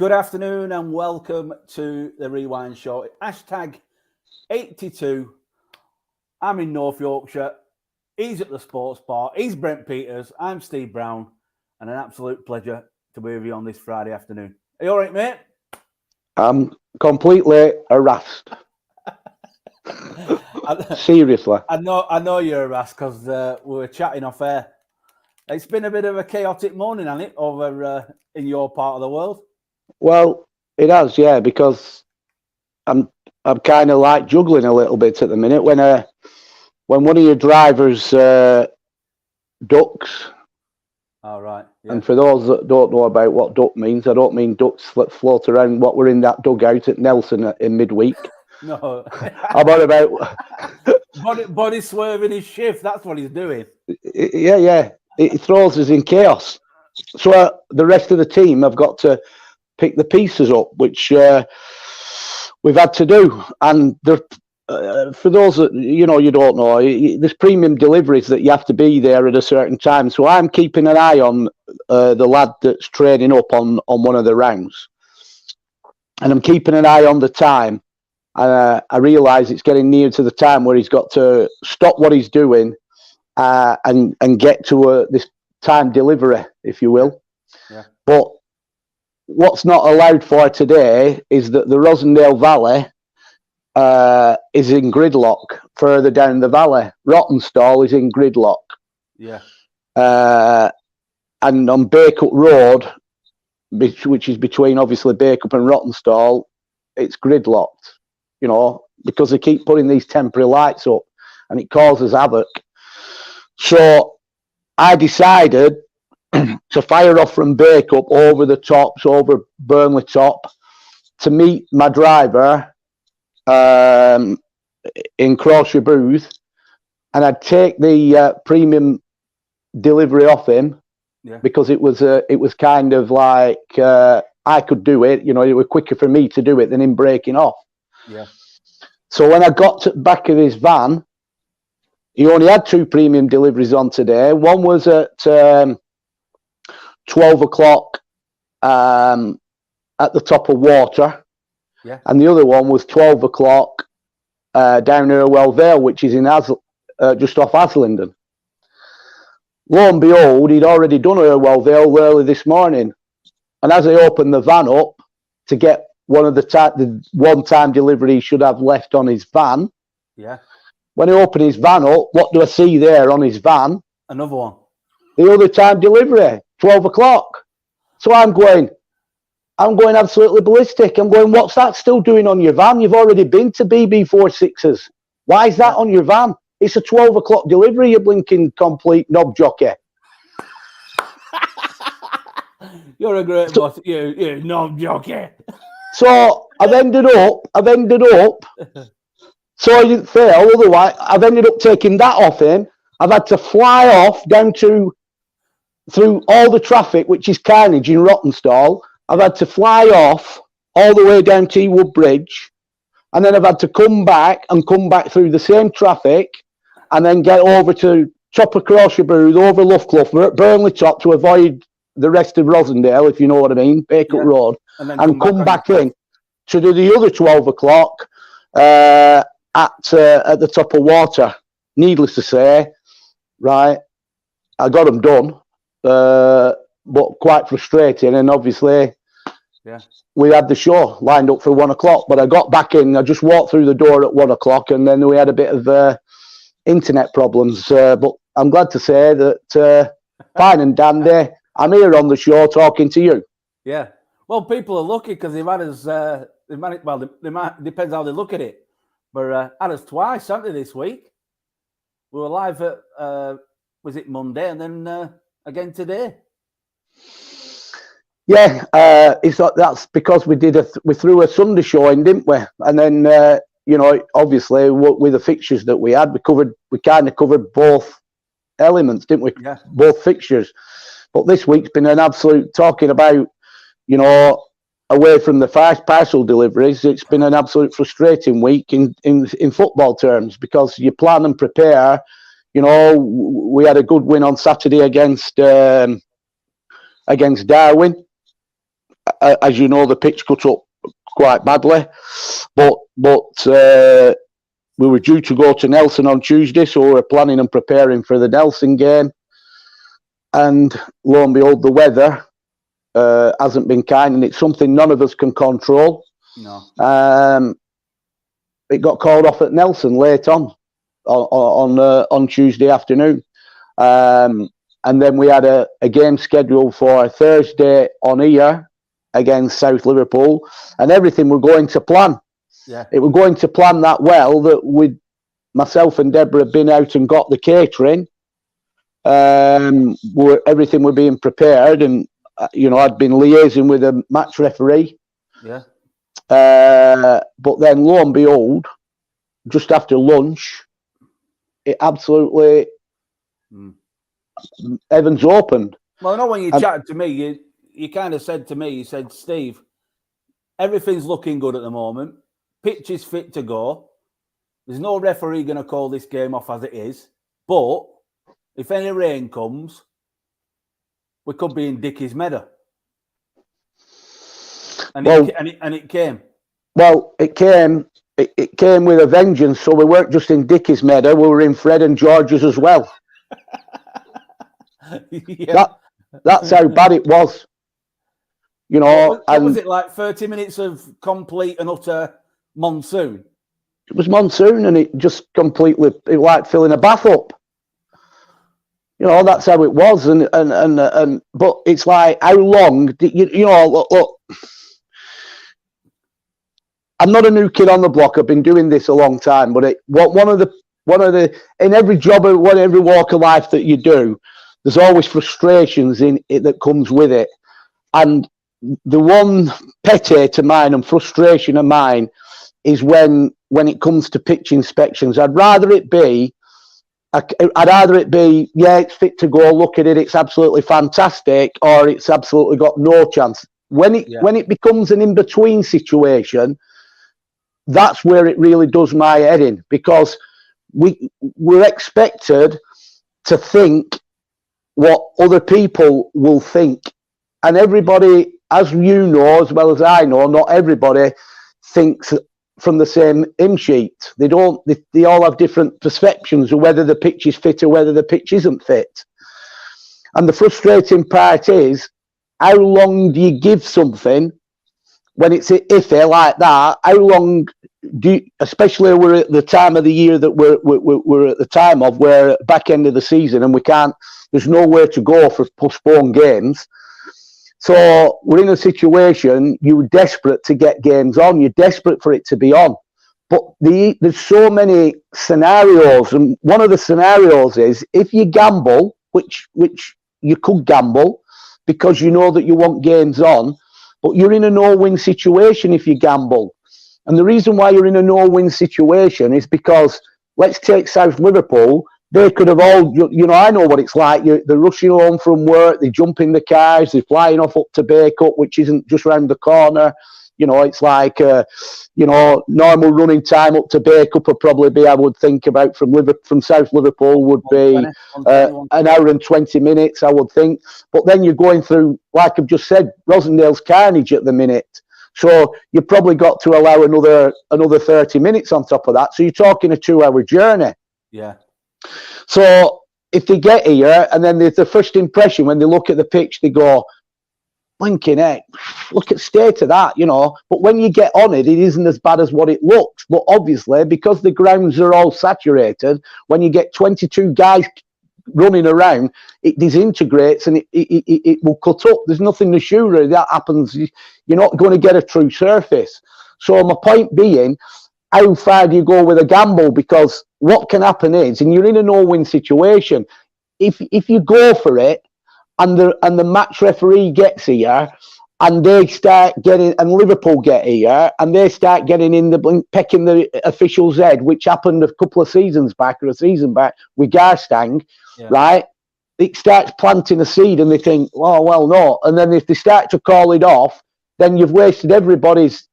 Good afternoon and welcome to the Rewind Show. Hashtag 82. I'm in North Yorkshire. He's at the sports bar. He's Brent Peters. I'm Steve Brown. And an absolute pleasure to be with you on this Friday afternoon. Are you all right, mate? I'm completely harassed. Seriously. I know you're harassed because we were chatting off air. It's been a bit of a chaotic morning, hasn't it, over in your part of the world? Well, it has, yeah, because I'm kind of like juggling a little bit at the minute. When one of your drivers ducks. All right. Yeah. And for those that don't know about what duck means, I don't mean ducks that float around what were in that dugout at Nelson in midweek. No. I'm on about body swerving his shift. That's what he's doing. Yeah. It throws us in chaos. So the rest of the team have got to pick the pieces up, which we've had to do. And for those that you don't know, there's premium deliveries that you have to be there at a certain time. So I'm keeping an eye on the lad that's training up on one of the rounds, and I'm keeping an eye on the time. I realise it's getting near to the time where he's got to stop what he's doing and get to this time delivery, if you will. Yeah. But what's not allowed for today is that the Rosendale Valley is in gridlock further down the valley. Rottenstall is in gridlock. Yeah. And on Bacup Road, which is between obviously Bacup and Rottenstall, it's gridlocked, because they keep putting these temporary lights up and it causes havoc. So I decided to fire off from Bacup over the tops, over Burnley Top, to meet my driver in Crawshay Booth, and I'd take the premium delivery off him, because it was kind of like I could do it. It was quicker for me to do it than him breaking off. Yeah. So when I got to the back of his van, he only had 2 premium deliveries on today. One was at 12 o'clock at the top of Water. Yeah. And the other one was 12 o'clock down Irwell Vale, which is in just off Haslingden. Lo and behold, he'd already done Irwell Vale early this morning. And as I opened the van up to get one of the one-time delivery he should have left on his van, yeah. When I open his van up, what do I see there on his van? Another one. The other time delivery, 12 o'clock. So I'm going absolutely ballistic. I'm going, what's that still doing on your van? You've already been to BB46s. Why is that on your van? It's a 12 o'clock delivery, you blinking complete knob jockey. You're a great boss, you knob jockey. So I've ended up, so I didn't fail, otherwise I've ended up taking that off him. I've had to fly off down through all the traffic, which is carnage in Rottenstall. I've had to fly off all the way down to Ewood Bridge, and then I've had to come back through the same traffic, and then get over to top of Crawshay Booth, over Loughclough, Burnley Top, to avoid the rest of Rosendale, if you know what I mean, Bacup Road, and come back in to do the other 12 o'clock at the top of Water. Needless to say, right, I got them done, but quite frustrating. And obviously, we had the show lined up for 1 o'clock, but I got back in. I just walked through the door at 1 o'clock, and then we had a bit of internet problems. But I'm glad to say that fine and dandy, I'm here on the show talking to you. Yeah. Well, people are lucky because they've had us. Depends how they look at it. But had us twice, haven't they, this week? We were live at, was it Monday, and then again today? Yeah, that's because we threw a Sunday show in, didn't we? And then obviously with the fixtures that we had, we kind of covered both elements, didn't we? Yeah. Both fixtures. But this week's been an absolute, talking about, away from the fast parcel deliveries, it's been an absolute frustrating week in football terms, because you plan and prepare. We had a good win on Saturday against Darwin. as you know, the pitch cut up quite badly. But we were due to go to Nelson on Tuesday, so we were planning and preparing for the Nelson game. And lo and behold, the weather hasn't been kind, and it's something none of us can control. No. It got called off at Nelson late on Tuesday afternoon. And then we had a game scheduled for Thursday on here against South Liverpool, and everything were going to plan. Yeah. It were going to plan that well that myself and Deborah had been out and got the catering. Everything were being prepared, and I'd been liaising with a match referee. Yeah. But then lo and behold, just after lunch, it absolutely Evans opened. Well, I know when you chatted to me, you kind of said to me, you said, Steve, everything's looking good at the moment. Pitch is fit to go. There's no referee going to call this game off as it is. But if any rain comes, we could be in Dickie's Meadow. And it came. Well, it came. It came with a vengeance. So we weren't just in Dickie's Meadow; we were in Fred and George's as well. Yeah. That's how bad it was. What was it like? 30 minutes of complete and utter monsoon. It was monsoon, and it just completely like filling a bath up. That's how it was, and but it's like, how long? Look, I'm not a new kid on the block. I've been doing this a long time, but one of the in every job, every walk of life that you do, there's always frustrations in it that comes with it. And the one pet hate of mine and frustration of mine is when it comes to pitch inspections. I'd rather it be, yeah, it's fit to go, look at it, it's absolutely fantastic, or it's absolutely got no chance. When it becomes an in-between situation, that's where it really does my head in, because we're expected to think what other people will think. And everybody, as you know, as well as I know, not everybody thinks from the same hymn sheet. They don't. They all have different perceptions of whether the pitch is fit or whether the pitch isn't fit. And the frustrating part is, how long do you give something when it's iffy like that? How long do you, especially we're at the time of the year that we're at the time of, we're at back end of the season, and we can't. There's nowhere to go for postponed games. So we're in a situation, you're desperate to get games on. You're desperate for it to be on. But there's so many scenarios. And one of the scenarios is, if you gamble, which you could gamble, because you know that you want games on, but you're in a no-win situation if you gamble. And the reason why you're in a no-win situation is because, let's take South Liverpool. They could have all, I know what it's like. They're rushing home from work, they jump in the cars, they're flying off up to Bacup, which isn't just round the corner. It's like, normal running time up to Bacup would probably be, I would think, about from South Liverpool would be an hour and 20 minutes, I would think. But then you're going through, like I've just said, Rosendale's carnage at the minute. So you've probably got to allow another 30 minutes on top of that. So you're talking a 2-hour journey. Yeah. So if they get here, and then the first impression when they look at the pitch, they go, blinking heck, look at state of that, But when you get on it, it isn't as bad as what it looks. But obviously, because the grounds are all saturated, when you get 22 guys running around, it disintegrates and it will cut up. There's nothing to shoot. That happens. You're not going to get a true surface. So my point being, how far do you go with a gamble? Because what can happen is, and you're in a no-win situation, if you go for it, and the match referee gets here, and they start getting, and Liverpool get here, and they start getting in pecking the official's head, which happened a couple of seasons back, or a season back, with Garstang, right? It starts planting a seed, and they think, oh, well, no. And then if they start to call it off, then you've wasted everybody's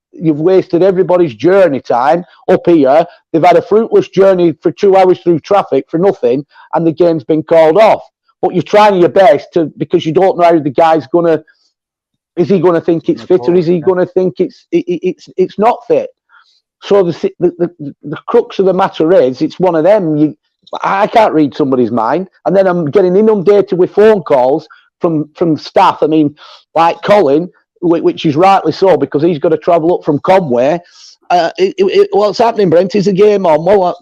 journey time up here. They've had a fruitless journey for 2 hours through traffic for nothing, and the game's been called off. But you're trying your best because you don't know how the guy's going to Is he going to think it's fit, or is he going to think it's not fit? So the crux of the matter is, it's one of them. I can't read somebody's mind, and then I'm getting inundated with phone calls from staff. I mean, like Colin, which is rightly so, because he's got to travel up from Conway. What's happening, Brent? Is the game on? Well,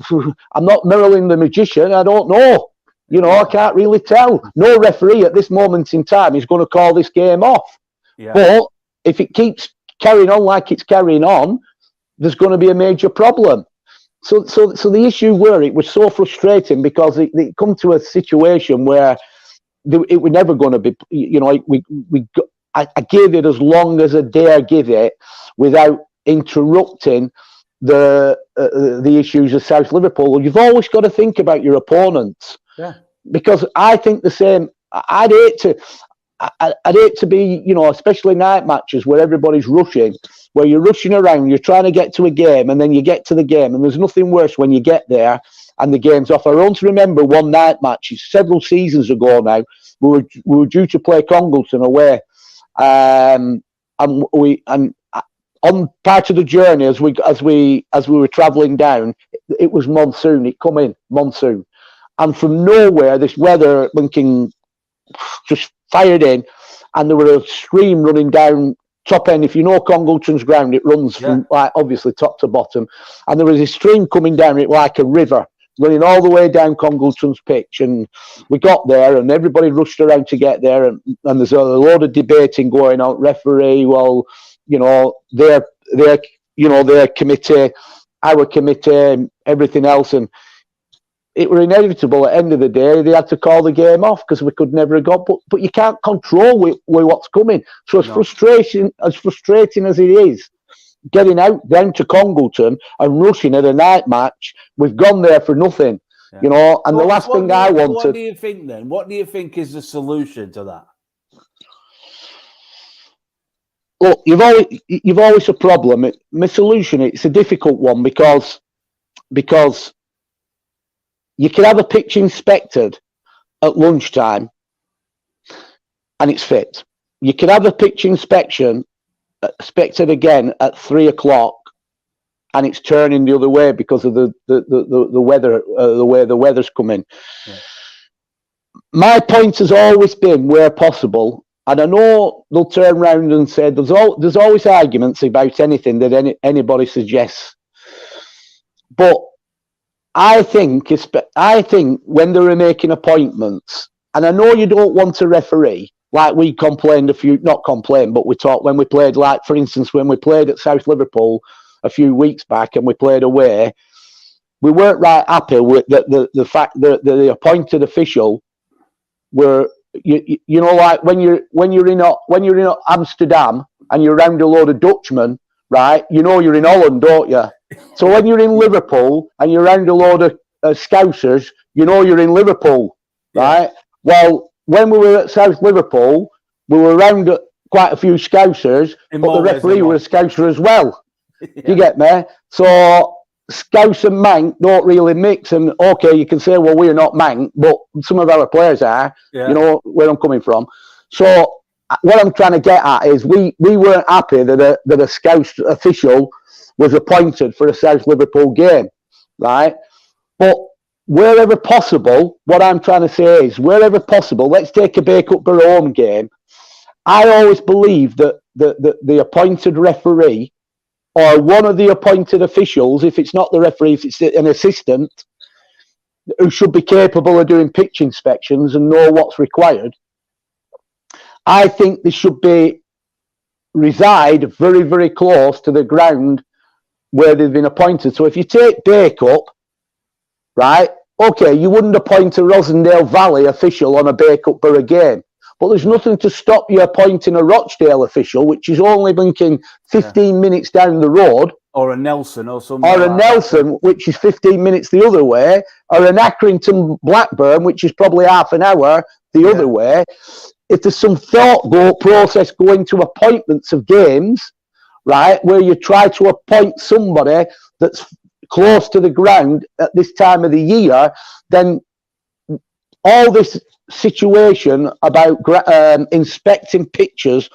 I'm not Merlin the magician. I don't know. I can't really tell. No referee at this moment in time is going to call this game off. Yeah. But if it keeps carrying on like it's carrying on, there's going to be a major problem. So the issue where it was so frustrating, because it come to a situation where it was never going to be. I gave it as long as I dare give it without interrupting the issues of South Liverpool. You've always got to think about your opponents. Yeah. Because I think the same. I'd hate to be, especially night matches where everybody's rushing, where you're rushing around, you're trying to get to a game, and then you get to the game, and there's nothing worse when you get there and the game's off. I don't remember one night match several seasons ago now. We were due to play Congleton away, and on part of the journey as we were travelling down, it was monsoon. It come in monsoon. And from nowhere, this weather linking just fired in, and there was a stream running down top end. If you know Congleton's ground, it runs from obviously top to bottom, and there was a stream coming down it like a river, running all the way down Congleton's pitch. And we got there, and everybody rushed around to get there, and there's a load of debating going on. Referee, well, their committee, our committee, everything else, and it were inevitable. At the end of the day, they had to call the game off because we could never have got. But you can't control with what's coming. So as frustrating as it is, getting out down to Congleton and rushing at a night match, we've gone there for nothing. Yeah. And the last thing I wanted. What do you think then? What do you think is the solution to that? Look, you've always a problem. My solution, it's a difficult one because you can have a pitch inspected at lunchtime and it's fit. You can have a pitch inspected again at 3 o'clock and it's turning the other way because of the weather, the way the weather's coming. Yeah. My point has always been, where possible, and I know they'll turn around and say there's always arguments about anything that anybody suggests, but I think when they were making appointments, and I know you don't want a referee, like we complained but we talked when we played, like for instance, when we played at South Liverpool a few weeks back and we played away, we weren't right happy with the fact that the appointed official were, like when you're in Amsterdam and you're around a load of Dutchmen, right? You're in Holland, don't you? So when you're in Liverpool and you're around a load of Scousers, you're in Liverpool, right? Yeah. Well, when we were at South Liverpool, we were around quite a few Scousers, but the referee was a Scouser as well. Yeah. You get me? So Scouse and Manc don't really mix. And okay, you can say, well, we're not Manc, but some of our players are. Yeah. You know where I'm coming from. So what I'm trying to get at is we weren't happy that a Scouse official was appointed for a South Liverpool game, right? But wherever possible, what I'm trying to say is, wherever possible, let's take a Bacup home game. I always believe that the appointed referee or one of the appointed officials, if it's not the referee, if it's an assistant, who should be capable of doing pitch inspections and know what's required, I think they should reside very, very close to the ground where they've been appointed. So if you take Bacup, right, okay, you wouldn't appoint a Rosendale Valley official on a Bacup Borough game, but there's nothing to stop you appointing a Rochdale official, which is only blinking 15 minutes down the road. Or a Nelson or something. Or a Nelson, which is 15 minutes the other way, or an Accrington Blackburn, which is probably half an hour the other way. If there's some process going to appointments of games, right, where you try to appoint somebody that's close to the ground at this time of the year, then all this situation about inspecting pitches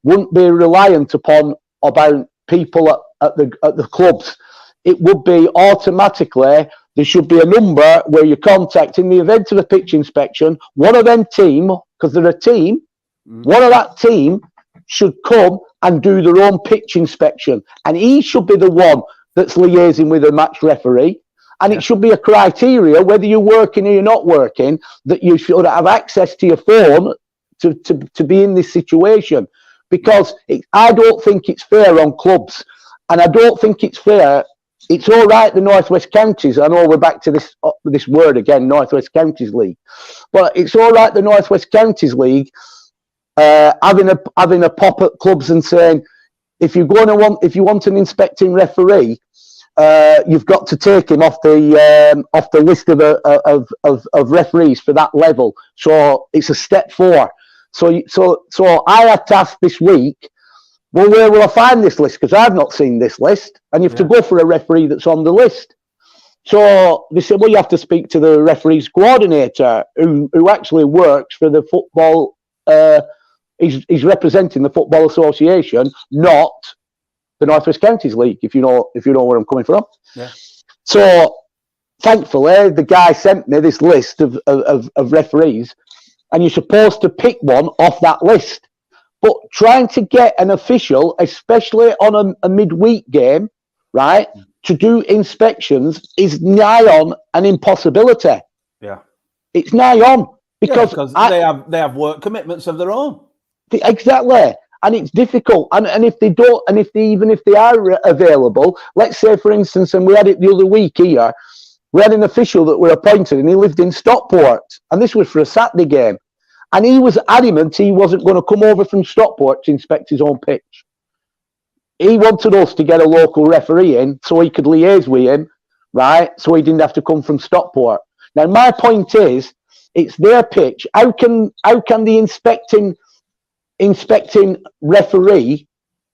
wouldn't be reliant upon about people at the clubs. It would be automatically, there should be a number where you contact in the event of a pitch inspection. One of them team, because they're a team, one of that team should come and do their own pitch inspection, and he should be the one that's liaising with the match referee. And it should be a criteria, whether you're working or you're not working, that you should have access to your phone to be in this situation. Because I don't think it's fair on clubs, and I don't think it's fair. It's all right, the Northwest Counties. I know we're back to this word again, Northwest Counties League, but it's all right, the Northwest Counties League having a pop at clubs and saying, if you want an inspecting referee, you've got to take him off the list of referees for that level. So it's a step 4. So I had to ask this week, well, where will I find this list? Because I've not seen this list, and you have to go for a referee that's on the list. So they said, well, you have to speak to the referees coordinator, who actually works for the football. He's representing the Football Association, not the Northwest Counties League, if you know where I'm coming from. Yeah. So thankfully, the guy sent me this list of referees, and you're supposed to pick one off that list. But trying to get an official, especially on a midweek game, right, to do inspections is nigh on an impossibility. Yeah, it's nigh on because they have work commitments of their own. Exactly. And it's difficult. And if they don't, and even if they are available, let's say, for instance, and we had it the other week here, we had an official that were appointed, and he lived in Stockport, and this was for a Saturday game. And he was adamant he wasn't going to come over from Stockport to inspect his own pitch. He wanted us to get a local referee in so he could liaise with him, right? So he didn't have to come from Stockport. Now, my point is, it's their pitch. How can the inspecting referee,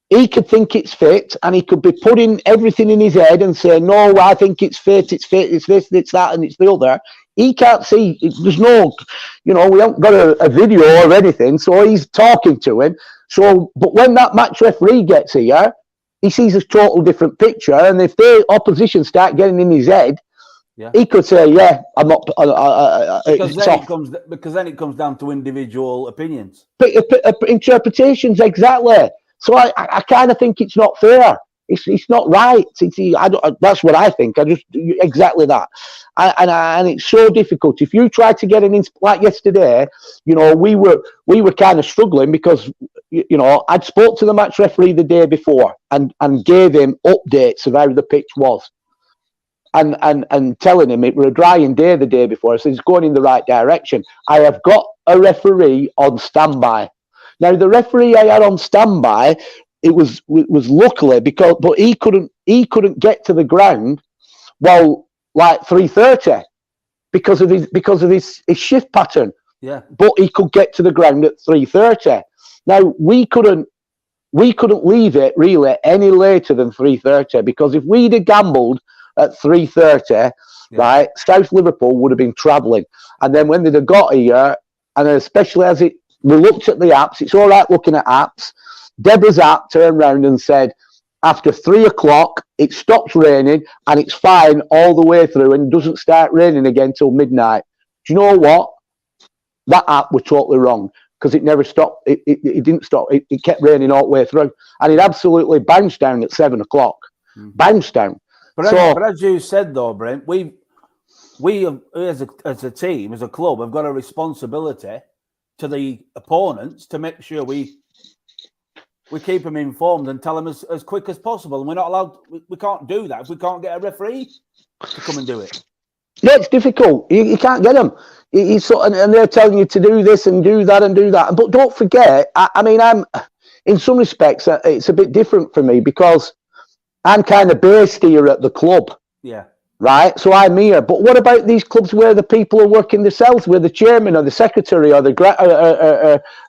he could think it's fit, and he could be putting everything in his head and say, no, I think it's fit, it's this, it's that, and it's the other. He can't see, there's no, we haven't got a video or anything, so he's talking to him. So, but when that match referee gets here, he sees a total different picture, and if the opposition start getting in his head, he could say, yeah, I'm not, because then it comes down to individual opinions. Interpretations, exactly. So I kind of think it's not fair. It's not right. That's what I think. Exactly that. And it's so difficult. If you try to get like yesterday, we were kind of struggling because, I'd spoke to the match referee the day before and gave him updates of how the pitch was. And telling him it was a drying day the day before. I said, it's going in the right direction. I have got a referee on standby. Now, the referee I had on standby, it was luckily but he couldn't get to the ground, like 3:30 because of his shift pattern. Yeah. But he could get to the ground at 3:30. Now, we couldn't leave it really any later than 3:30, because if we'd have gambled at 3:30, right, South Liverpool would have been travelling. And then when they'd have got here, and especially as we looked at the apps, it's all right looking at apps. Deborah's app turned around and said, after 3 o'clock, it stops raining and it's fine all the way through and doesn't start raining again till midnight. Do you know what? That app was totally wrong, because it never stopped. It didn't stop. It kept raining all the way through. And it absolutely bounced down at 7 o'clock. Bounced down. But as you said, though, Brent, we as a team, as a club, have got a responsibility to the opponents to make sure we keep them informed and tell them as quick as possible. And we're not allowed, we can't do that if we can't get a referee to come and do it. Yeah, it's difficult. You can't get them. And they're telling you to do this and do that and do that. But don't forget, I'm in some respects, it's a bit different for me because I'm kind of based here at the club. Yeah. Right? So I'm here. But what about these clubs where the people are working themselves, where the chairman or the secretary or or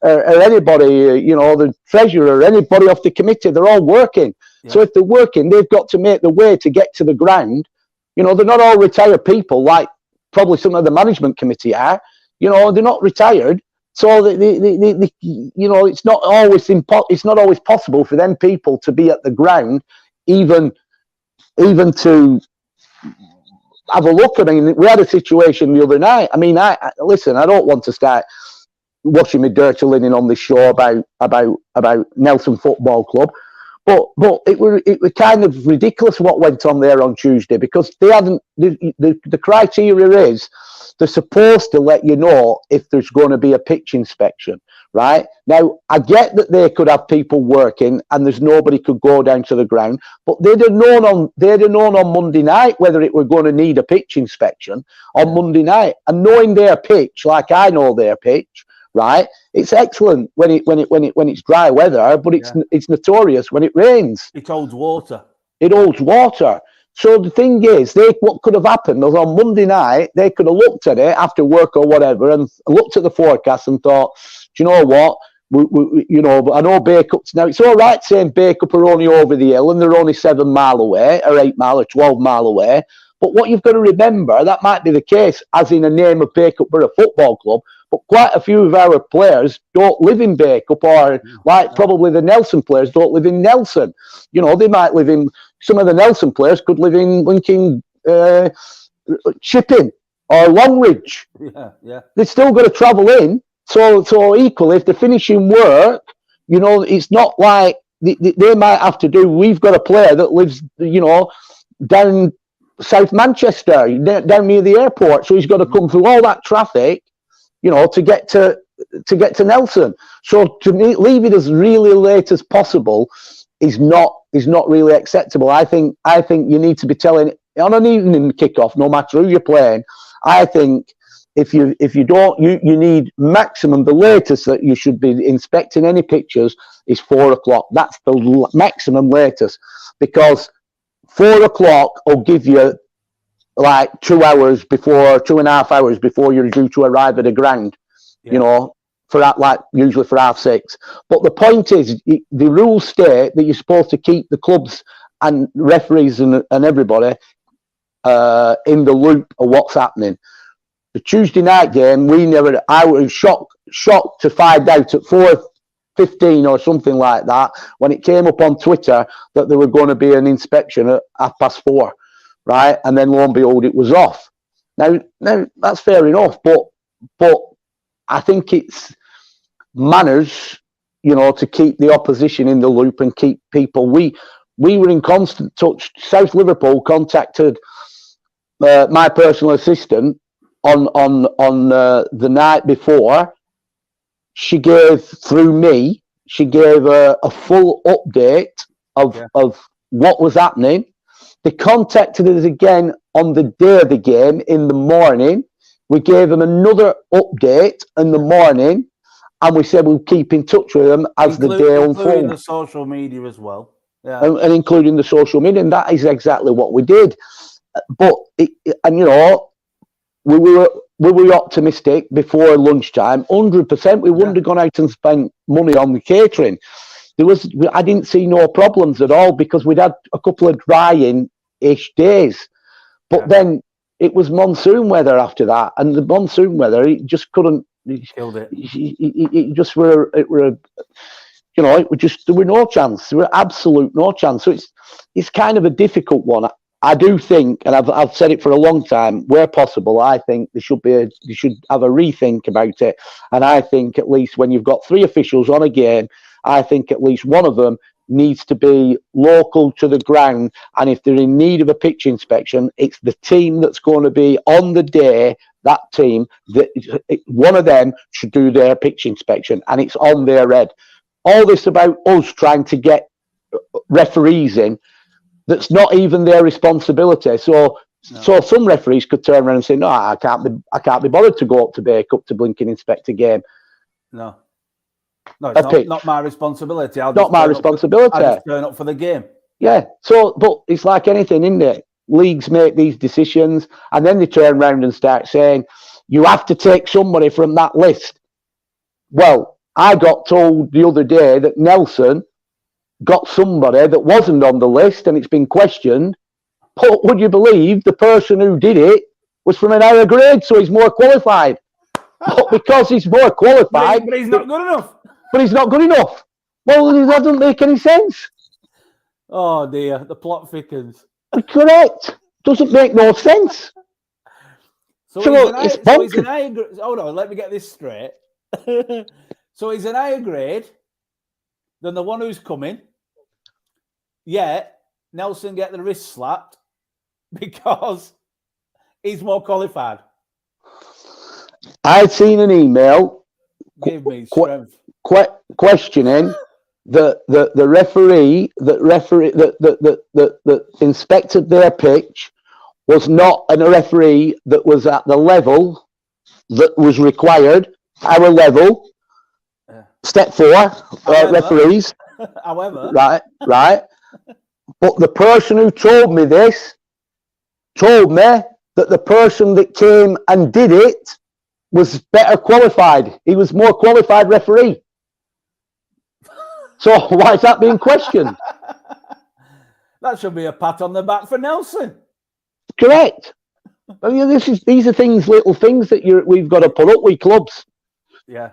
anybody, the treasurer or anybody off the committee, they're all working. Yeah. So if they're working, they've got to make the way to get to the ground. They're not all retired people like probably some of the management committee are. They're not retired. So you know, it's not always it's not always possible for them people to be at the ground, even to have a look. I mean, we had a situation the other night. I mean, I listen. I don't want to start washing my dirty linen on this show about Nelson Football Club, but it was kind of ridiculous what went on there on Tuesday, because they hadn't. The criteria is they're supposed to let you know if there's going to be a pitch inspection. Right now, I get that they could have people working and there's nobody could go down to the ground, but they'd have known on Monday night whether it were going to need a pitch inspection on Monday night. And knowing their pitch, like I know their pitch, right? It's excellent when it's dry weather, but it's notorious when it rains. It holds water. It holds water. So the thing is, what could have happened was on Monday night, they could have looked at it after work or whatever and looked at the forecast and thought, do you know what? You know, I know Bakeups now. It's all right saying Bacup are only over the hill and they're only 7 mile away, or 8 mile, or 12 mile away. But what you've got to remember, that might be the case, as in a name of Bacup Borough Football Club, but quite a few of our players don't live in Bacup, or like probably the Nelson players don't live in Nelson. You know, they might live in, some of the Nelson players could live in Lincoln, Chipping or Longridge. Yeah. They've still got to travel in. So equally, if they're finishing work, you know, it's not like they might have to do. We've got a player that lives, you know, down South Manchester, down near the airport, so he's got to come through all that traffic, you know, to get to Nelson. So to leave it as really late as possible is not really acceptable. I think you need to be telling on an evening kickoff, no matter who you're playing. I think if you don't, you need maximum. The latest that you should be inspecting any pictures is 4 o'clock. That's the maximum latest, because 4 o'clock will give you like 2 hours before, 2.5 hours before you're due to arrive at the ground. You know, for that, like usually for 6:30. But the point is, the rules state that you're supposed to keep the clubs and referees and everybody in the loop of what's happening. The Tuesday night game, I was shocked to find out at 4:15 or something like that, when it came up on Twitter that there were going to be an inspection at 4:30, right? And then lo and behold, it was off. Now that's fair enough, but I think it's manners, you know, to keep the opposition in the loop and keep people. We were in constant touch. South Liverpool contacted my personal assistant on the night before. She gave, through me, a full update of what was happening. They contacted us again on the day of the game in the morning. We gave them another update in the morning, and we said we'll keep in touch with them as the day unfolds. Including the social media as well. Yeah. And including the social media, and that is exactly what we did. But, and you know, we were optimistic before lunchtime. 100%, we wouldn't have gone out and spent money on the catering. I didn't see no problems at all, because we'd had a couple of drying-ish days. But then it was monsoon weather after that, and the monsoon weather, it just couldn't. Killed it. It just were. You know, there were no chance. There were absolute no chance. So it's kind of a difficult one. I do think, and I've said it for a long time, where possible, I think they should have a rethink about it. And I think at least when you've got 3 officials on a game, I think at least one of them needs to be local to the ground. And if they're in need of a pitch inspection, it's the team that's going to be on the day. That team, one of them should do their pitch inspection, and it's on their head. All this about us trying to get referees in, that's not even their responsibility. So some referees could turn around and say, "No, I can't be bothered to go up to Bacup to blinking inspect a game." No, it's not my responsibility. Not my responsibility. I'll just turn up for the game. Yeah. So, but it's like anything, isn't it? Leagues make these decisions, and then they turn around and start saying, "You have to take somebody from that list." Well, I got told the other day that Nelson got somebody that wasn't on the list, and it's been questioned. But would you believe the person who did it was from an higher grade, so he's more qualified? but because he's more qualified. But he's not good enough. But he's not good enough. Well, that doesn't make any sense. Oh dear, the plot thickens. Correct. Doesn't make no sense. So it's he's an higher grade. Hold on, let me get this straight. So he's an higher grade than the one who's coming. Yet Nelson get the wrist slapped because he's more qualified. I'd seen an email. Give me strength. Questioning the referee that inspected their pitch was not a referee that was at the level that was required. Our level, step 4, referees. However, right. But the person who told me this told me that the person that came and did it was better qualified. He was more qualified referee. So why is that being questioned? That should be a pat on the back for Nelson. Correct. I mean, these are things, little things that we've got to put up with clubs. Yeah.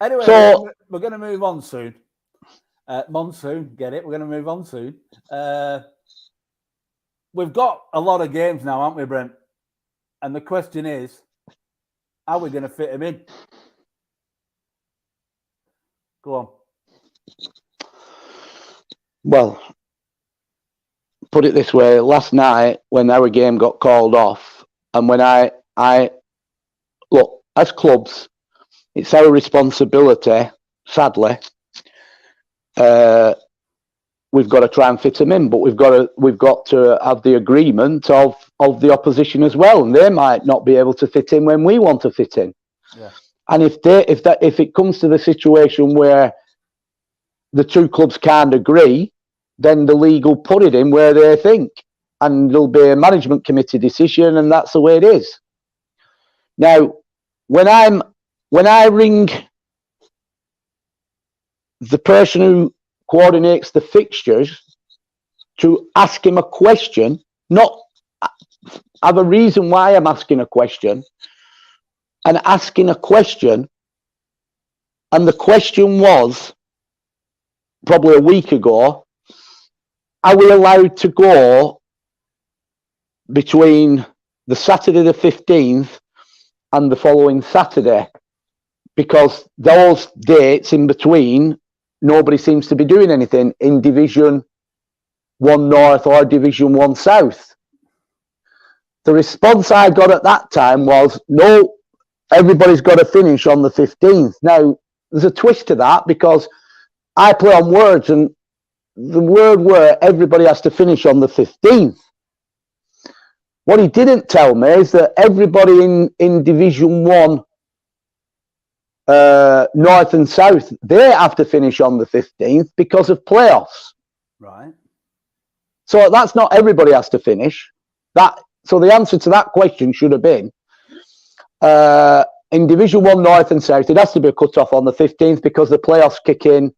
Anyway, so we're going to move on soon. Monsoon, get it? We're going to move on soon. We've got a lot of games now, haven't we, Brent? And the question is, how are we going to fit them in? Go on. Well, put it this way, last night when our game got called off, and when I look, as clubs, it's our responsibility, sadly, we've got to try and fit them in, but we've got to have the agreement of the opposition as well, and they might not be able to fit in when we want to fit in. Yeah. And if it comes to the situation where the two clubs can't agree, then the league will put it in where they think, and there'll be a management committee decision, and that's the way it is. Now, when I ring the person who coordinates the fixtures to ask him a question, not have a reason why I'm asking a question, and asking a question, and the question was probably a week ago, are we allowed to go between the Saturday the 15th and the following Saturday? Because those dates in between, nobody seems to be doing anything in Division 1 North or Division 1 South. The response I got at that time was, no, everybody's got to finish on the 15th. Now, there's a twist to that because I play on words, and the word were everybody has to finish on the 15th. What he didn't tell me is that everybody in Division 1 North and South, they have to finish on the 15th because of playoffs. Right. So that's not everybody has to finish. So the answer to that question should have been, in Division 1 North and South, it has to be cut off on the 15th because the playoffs kick in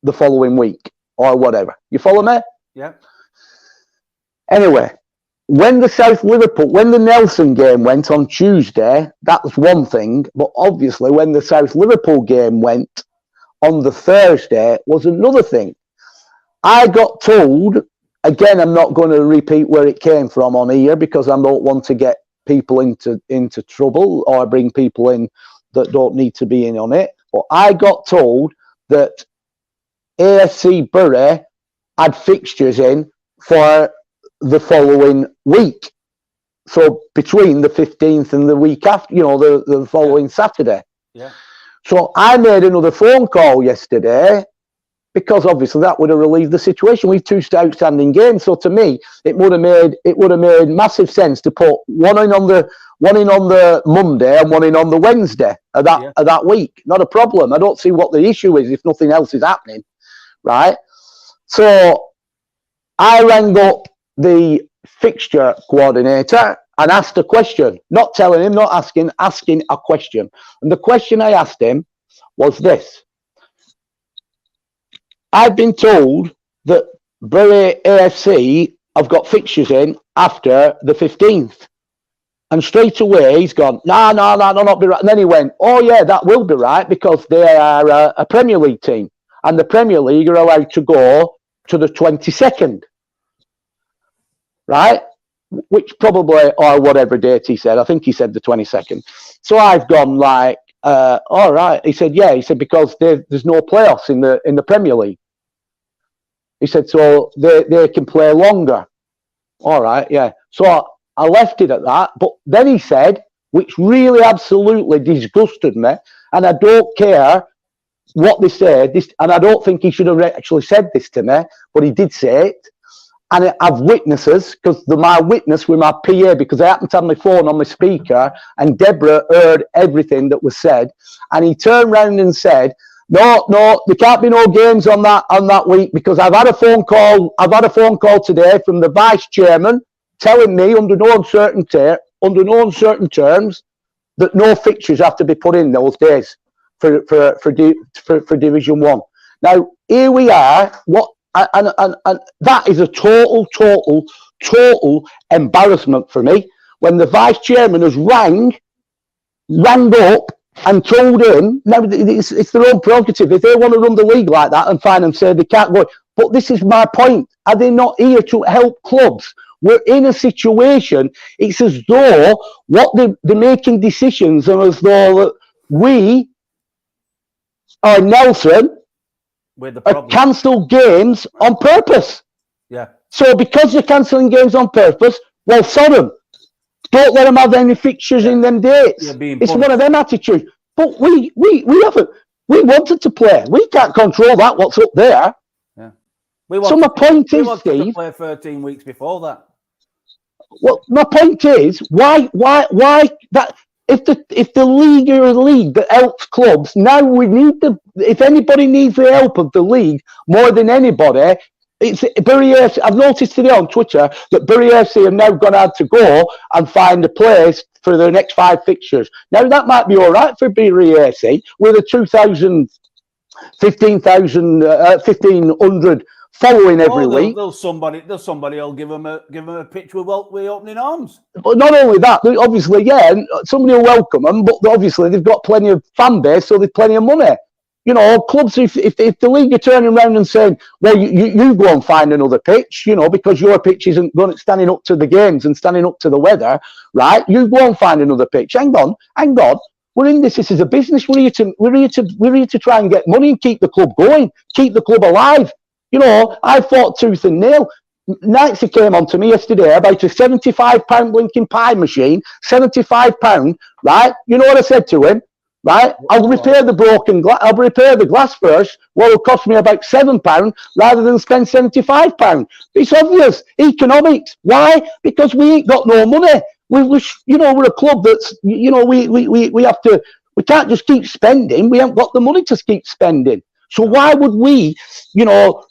the following week or whatever. You follow me? Yeah. Anyway, when the Nelson game went on Tuesday, that was one thing. But obviously, when the South Liverpool game went on the Thursday, was another thing. I got told, again, I'm not going to repeat where it came from on here because I don't want to get people into trouble or bring people in that don't need to be in on it. But I got told that AFC Bury had fixtures in for the following week. So between the 15th and the week after, the following Saturday. Yeah. So I made another phone call yesterday because obviously that would have relieved the situation. We've two outstanding games. So to me, it would have made massive sense to put one in on the Monday and one in on the Wednesday of that week. Not a problem. I don't see what the issue is if nothing else is happening. Right. So I rang up the fixture coordinator and asked a question, not telling him, not asking a question. And the question I asked him was this. I've been told that Bury AFC have got fixtures in after the 15th. And straight away he's gone, no, not be right. And then he went, oh yeah, that will be right because they are a Premier League team. And the Premier League are allowed to go to the 22nd. Right? Which probably, or whatever date he said. I think he said the 22nd. So I've gone like, all right. He said, yeah. He said, because there's no playoffs in the Premier League. He said, so they can play longer. All right, yeah. So I left it at that. But then he said, which really absolutely disgusted me, and I don't care what they say, and I don't think he should have actually said this to me, but he did say it. And I've witnesses, because my witness with my PA, because I happened to have my phone on my speaker, and Deborah heard everything that was said. And he turned round and said, no, there can't be no games on that week, because I've had a phone call today from the vice chairman telling me under no uncertain terms that no fixtures have to be put in those days for Division 1. Now here we are, and that is a total embarrassment for me when the vice chairman has rang up and told him, now it's their own prerogative. If they want to run the league like that, and fine and say they can't go. But this is my point. Are they not here to help clubs? We're in a situation, it's as though they're making decisions and as though we or Nelson have cancelled games on purpose. Yeah. So because you're cancelling games on purpose, well, sod them. Don't let them have any fixtures in them dates. It's one of them attitudes. But we haven't. We wanted to play. We can't control that. What's up there? Yeah. So my point is, Steve, to play 13 weeks before that. Well, my point is, why that? If the league are a league that helps clubs, now we need if anybody needs the help of the league more than anybody. It's Bury FC. I've noticed today on Twitter that Bury FC have now had to go and find a place for their next 5 fixtures. Now that might be all right for Bury FC with a 1,500 following every week. There's somebody who'll give them a pitch with opening arms. But not only that, obviously, yeah, somebody will welcome them, but obviously they've got plenty of fan base, so there's plenty of money. You know, clubs, if the league are turning around and saying, well, you go and find another pitch, you know, because your pitch isn't standing up to the games and standing up to the weather, right? You go and find another pitch. Hang on. We're in this. This is a business. We're here to try and get money and keep the club going, keep the club alive. You know, I fought tooth and nail. Knightsy came on to me yesterday about a £75 blinking pie machine, £75, right? You know what I said to him? Right, I'll repair the broken glass. I'll repair the glass first. Well, it'll cost me about £7 rather than spend £75. It's obvious economics. Why? Because we ain't got no money. We're a club that's, you know, we have to. We can't just keep spending. We haven't got the money to keep spending. So why would we, you know,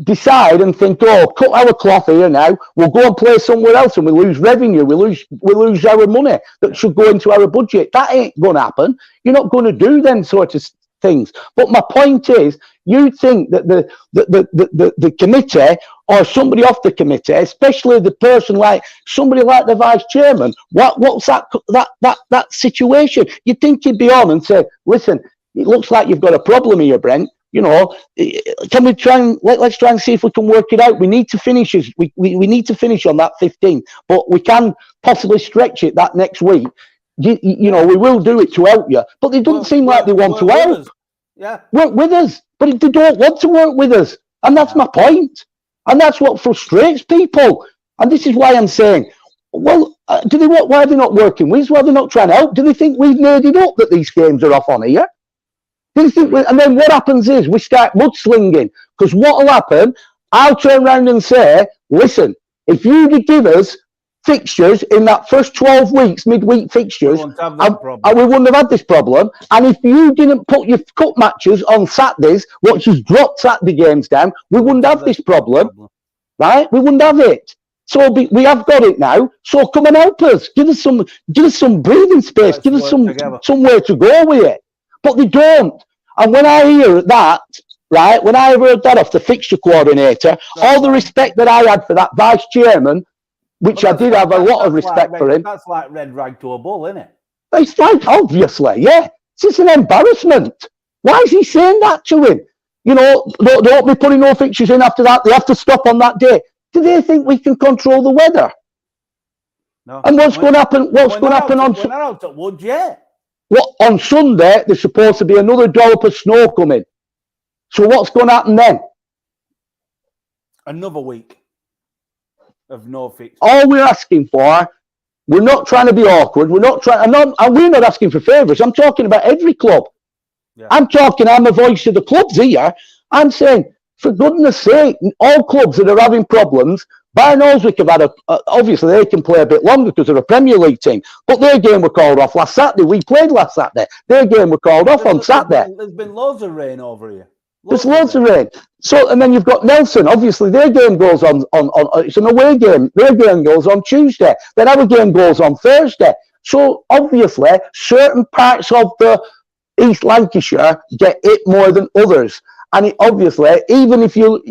decide and think, oh, cut our cloth here now, we'll go and play somewhere else and we lose revenue, we lose our money that should go into our budget. That ain't going to happen. You're not going to do them sort of things. But my point is, you think that the committee or somebody off the committee, especially the person like somebody like the vice chairman, what's that situation? You'd think he'd be on and say, listen, it looks like you've got a problem here, Brent. You know, can we let's try and see if we can work it out. We need to finish we need to finish on that 15th, but we can possibly stretch it that next week. You know, we will do it to help you, but it doesn't seem like they want to help. Yeah, work with us, but they don't want to work with us, and that's my point. And that's what frustrates people. And this is why I'm saying, well, why are they not working with us? Why are they not trying to help? Do they think we've made it up that these games are off on here? And then what happens is we start mudslinging, because what will happen, I'll turn around and say, listen, if you could give us fixtures in that first 12 weeks, midweek fixtures, we wouldn't have had this problem. And if you didn't put your cup matches on Saturdays, what just dropped Saturday games down, we wouldn't have this problem, right? We wouldn't have it. So we have got it now. So come and help us. Give us some breathing space. Give us somewhere to go with it. But they don't. And when I hear that, right, when I heard that off the fixture coordinator, all the respect that I had for that vice chairman, which I did have a lot of respect for him. That's like red rag to a bull, isn't it? It's like, obviously, yeah. It's an embarrassment. Why is he saying that to him? You know, don't be putting no fixtures in after that. They have to stop on that day. Do they think we can control the weather? No. And what's going to happen? What's going to happen on? We're not out at Wood yet. What on Sunday? There's supposed to be another dollop of snow coming. So what's going to happen then? Another week of no fix. All we're asking for, we're not trying to be awkward. We're not trying. We're not asking for favours. I'm talking about every club. Yeah. I'm a voice of the clubs here. I'm saying, for goodness sake, all clubs that are having problems. Bayern Noswick have had obviously they can play a bit longer because they're a Premier League team, but their game were called off last Saturday. We played last Saturday. Their game were called off on Saturday. There's been loads of rain over here. There's loads of rain. So, and then you've got Nelson. Obviously, their game goes on. It's an away game. Their game goes on Tuesday. Then our game goes on Thursday. So, obviously, certain parts of the East Lancashire get hit more than others. And it obviously, even if you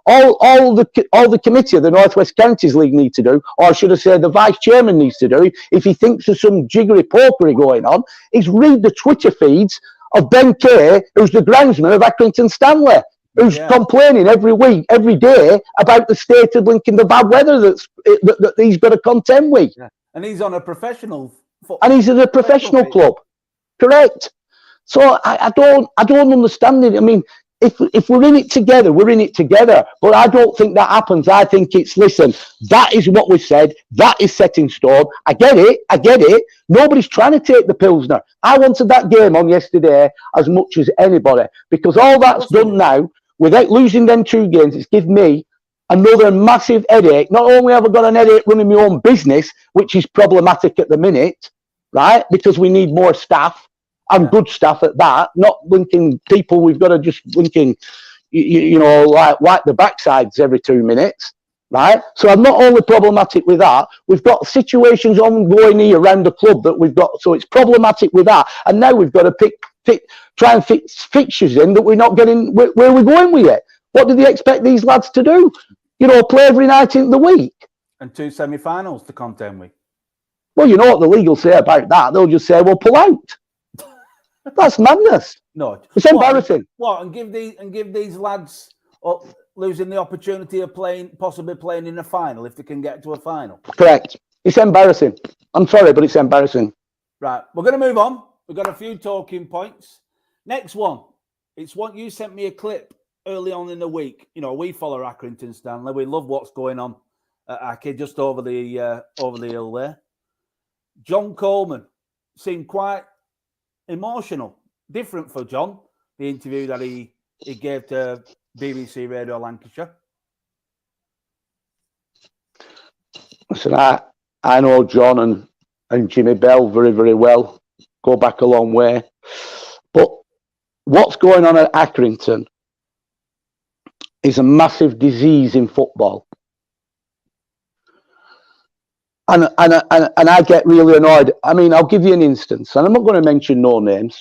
all the committee of the North West Counties League need to do, or should I say, the vice chairman needs to do, if he thinks there's some jiggery pokery going on, is read the Twitter feeds of Ben Kay, who's the groundsman of Accrington Stanley, who's complaining every week, every day about the state of Lincoln, the bad weather that he's got to contend with. Yeah. And he's on a professional and he's at a professional club, correct? So I don't understand it. I mean, if we're in it together, we're in it together. But I don't think that happens. I think it's, listen, that is what we said. That is set in stone. I get it. Nobody's trying to take the Pilsner. I wanted that game on yesterday as much as anybody, because all that's done now, without losing them 2 games, it's given me another massive headache. Not only have I got an headache running my own business, which is problematic at the minute, right, because we need more staff, and good staff at that, not linking people. We've got to just linking, like wipe the backsides every 2 minutes, right? So I'm not only problematic with that, we've got situations ongoing here around the club that we've got, so it's problematic with that. And now we've got to try and fix fixtures in that we're not getting where we're going with it. What do they expect these lads to do? Play every night in the week? And 2 semi-finals to contend with. Well, you know what the league will say about that? They'll just say, well, pull out. That's madness. No, it's embarrassing. What and give these lads losing the opportunity of possibly playing in a final if they can get to a final. Correct. It's embarrassing. I'm sorry, but it's embarrassing. Right, we're going to move on. We've got a few talking points. Next one. It's what you sent me a clip early on in the week. We follow Accrington Stanley. We love what's going on at Aki, just over the hill there. John Coleman seemed quite emotional, different for John, the interview that he gave to BBC Radio Lancashire. Listen, I know John and Jimmy Bell very, very well, go back a long way. But what's going on at Accrington is a massive disease in football. And I get really annoyed. I mean, I'll give you an instance, and I'm not going to mention no names.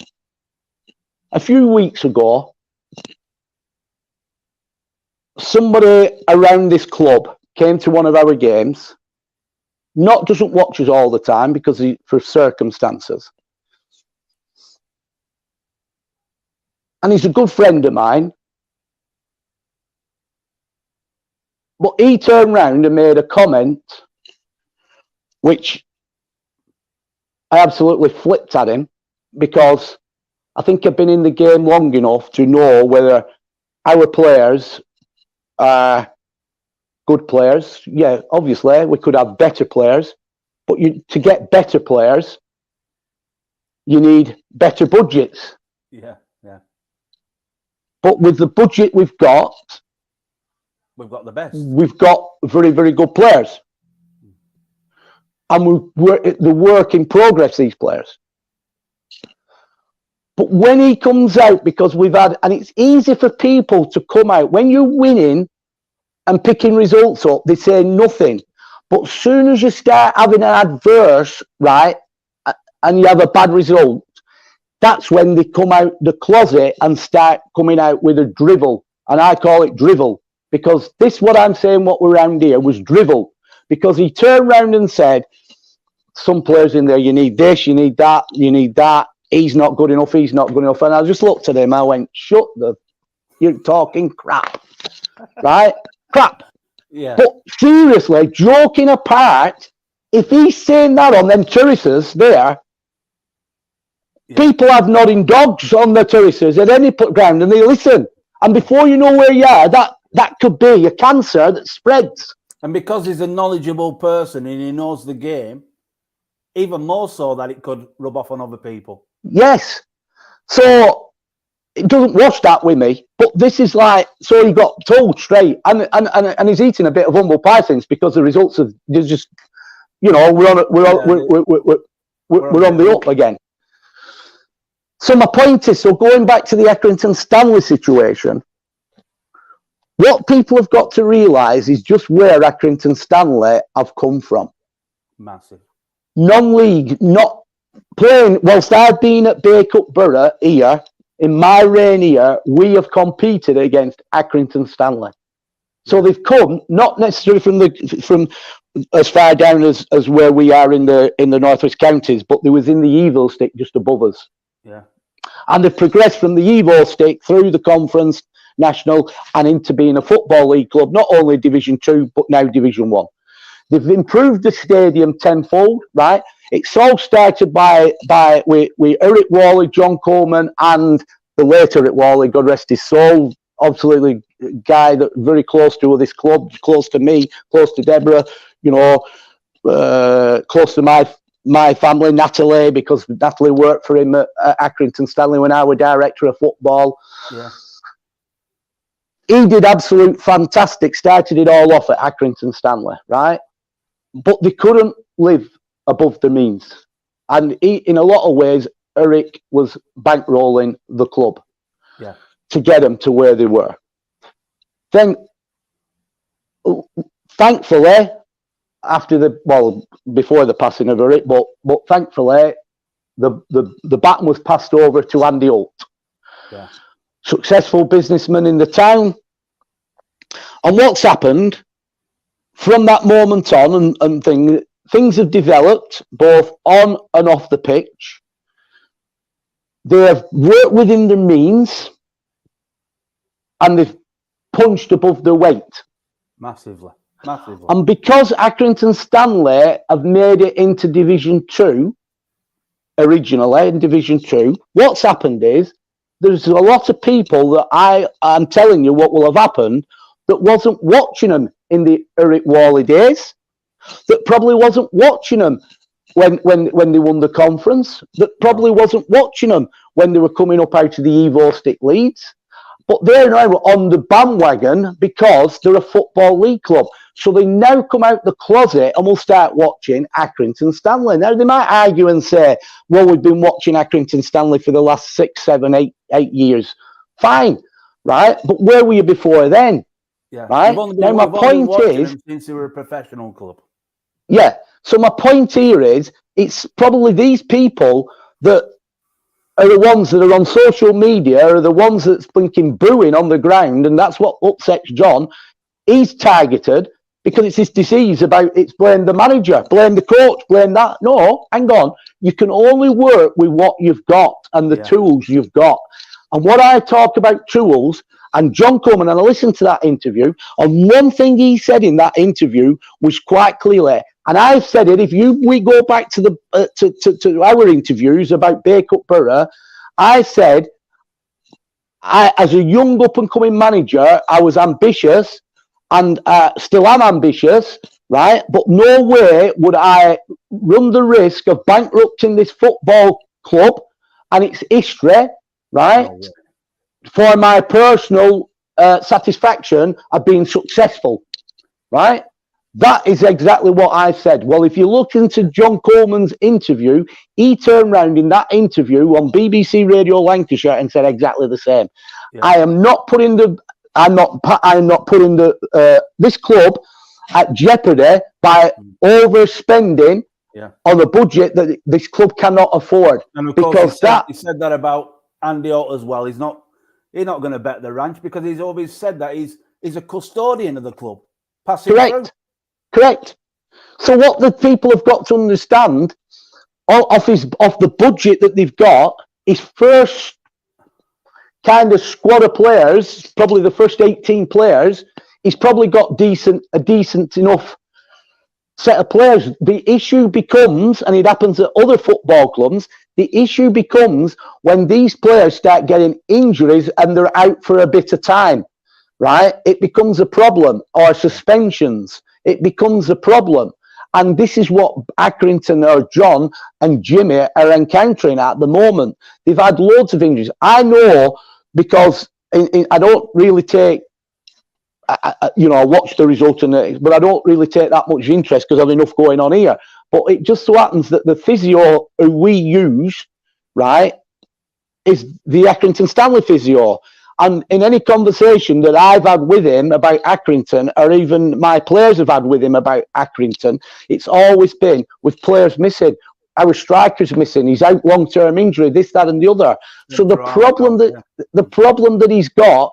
A few weeks ago, somebody around this club came to one of our games, doesn't watch us all the time because for circumstances. And he's a good friend of mine. But he turned round and made a comment which I absolutely flipped at him, because I think I've been in the game long enough to know whether our players are good players. Yeah, obviously, we could have better players, but to get better players, you need better budgets. Yeah. But with the budget we've got the best. We've got very, very good players. And the work in progress, these players. But when he comes out, because and it's easy for people to come out, when you're winning and picking results up, they say nothing. But as soon as you start having an adverse, right, and you have a bad result, that's when they come out the closet and start coming out with a drivel. And I call it drivel, because what I'm saying, what we're around here, was drivel. because he turned round and said, some players in there, you need this, you need that, you need that. He's not good enough, he's not good enough. And I just looked at him, I went, you're talking crap, right? Crap. Yeah. But seriously, joking apart, if he's saying that on them terraces there, people have nodding dogs on their terraces at any ground and they listen. And before you know where you are, that could be a cancer that spreads. And because he's a knowledgeable person and he knows the game, even more so that it could rub off on other people. Yes. So it doesn't wash that with me. But this is like, so he got told straight. And he's eating a bit of humble pie since, because the results of just, we're on the up again. So my point is, so going back to the Accrington Stanley situation, what people have got to realise is just where Accrington Stanley have come from. Massive. Non-league, not playing. Whilst I've been at Bacup Borough here, in my reign here, we have competed against Accrington Stanley. So they've come not necessarily from as far down as where we are in the Northwest Counties, but they was in the Evo stick just above us. Yeah. And they've progressed from the Evo stick through the Conference, National, and into being a Football League club, not only Division 2, but now Division 1. They've improved the stadium tenfold, right? It's all started with Eric Worley, John Coleman, and the later Eric Worley, God rest his soul, absolutely guy that very close to this club, close to me, close to Deborah, close to my family, Natalie, because Natalie worked for him at Accrington Stanley when I was director of football. Yeah. He did absolute fantastic, started it all off at Accrington Stanley, right? But they couldn't live above their means. And in a lot of ways, Eric was bankrolling the club to get them to where they were. Then, thankfully, before the passing of Eric, but thankfully, the baton was passed over to Andy Holt. Yeah. Successful businessman in the town. And what's happened from that moment on, and things have developed both on and off the pitch. They have worked within their means, and they've punched above their weight. Massively. And because Accrington Stanley have made it into Division 2, originally in Division 2, what's happened is there's a lot of people that I'm telling you what will have happened that wasn't watching them in the Eric Worley days, that probably wasn't watching them when they won the conference, that probably wasn't watching them when they were coming up out of the Evo Stick leads. But they're now on the bandwagon because they're a Football League club. So they now come out the closet and will start watching Accrington Stanley. Now, they might argue and say, well, we've been watching Accrington Stanley for the last 6, 7, 8 years. Fine, right? But where were you before then? Yeah. Right? Now, my point is, since they were a professional club. Yeah. So my point here is, it's probably these people that are the ones that are on social media, are the ones that's blinking booing on the ground, and that's what upsets John. He's targeted because it's this disease about it's blame the manager, blame the coach, blame that. No, hang on. You can only work with what you've got and the tools you've got. And what I talk about tools, and John Coleman, and I listened to that interview, and one thing he said in that interview was quite clearly, and I've said it, we go back to to our interviews about Bacup Borough, I said, as a young up-and-coming manager, I was ambitious, and still am ambitious, right? But no way would I run the risk of bankrupting this football club and its history, right? No, for my personal satisfaction of being successful, right? That is exactly what I said. Well, if you look into John Coleman's interview, he turned around in that interview on BBC Radio Lancashire and said exactly the same. Yeah. I'm not putting this club at jeopardy by overspending on a budget that this club cannot afford. And of course, he said that about Andy Holt as well. He's not going to bet the ranch because he's always said that he's a custodian of the club. Passing through. Correct. So what the people have got to understand off the budget that they've got, his first kind of squad of players, probably the first 18 players, he's probably got a decent enough set of players. The issue becomes, and it happens at other football clubs, the issue becomes when these players start getting injuries and they're out for a bit of time, right? It becomes a problem, or suspensions. It becomes a problem. And this is what Accrington or John and Jimmy are encountering at the moment. They've had loads of injuries. I know because I don't really take, I watch the result, but I don't really take that much interest because I've enough going on here. But it just so happens that the physio who we use, right, is the Accrington Stanley physio. And in any conversation that I've had with him about Accrington, or even my players have had with him about Accrington, it's always been with players missing. Our striker's missing. He's out long-term injury, this, that, and the other. So the problem that he's got,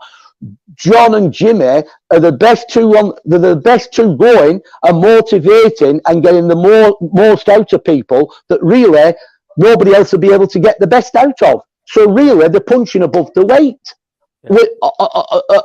John and Jimmy are the best two they're the best two going and motivating and getting the most out of people that really nobody else will be able to get the best out of. So really, they're punching above the weight. Yeah.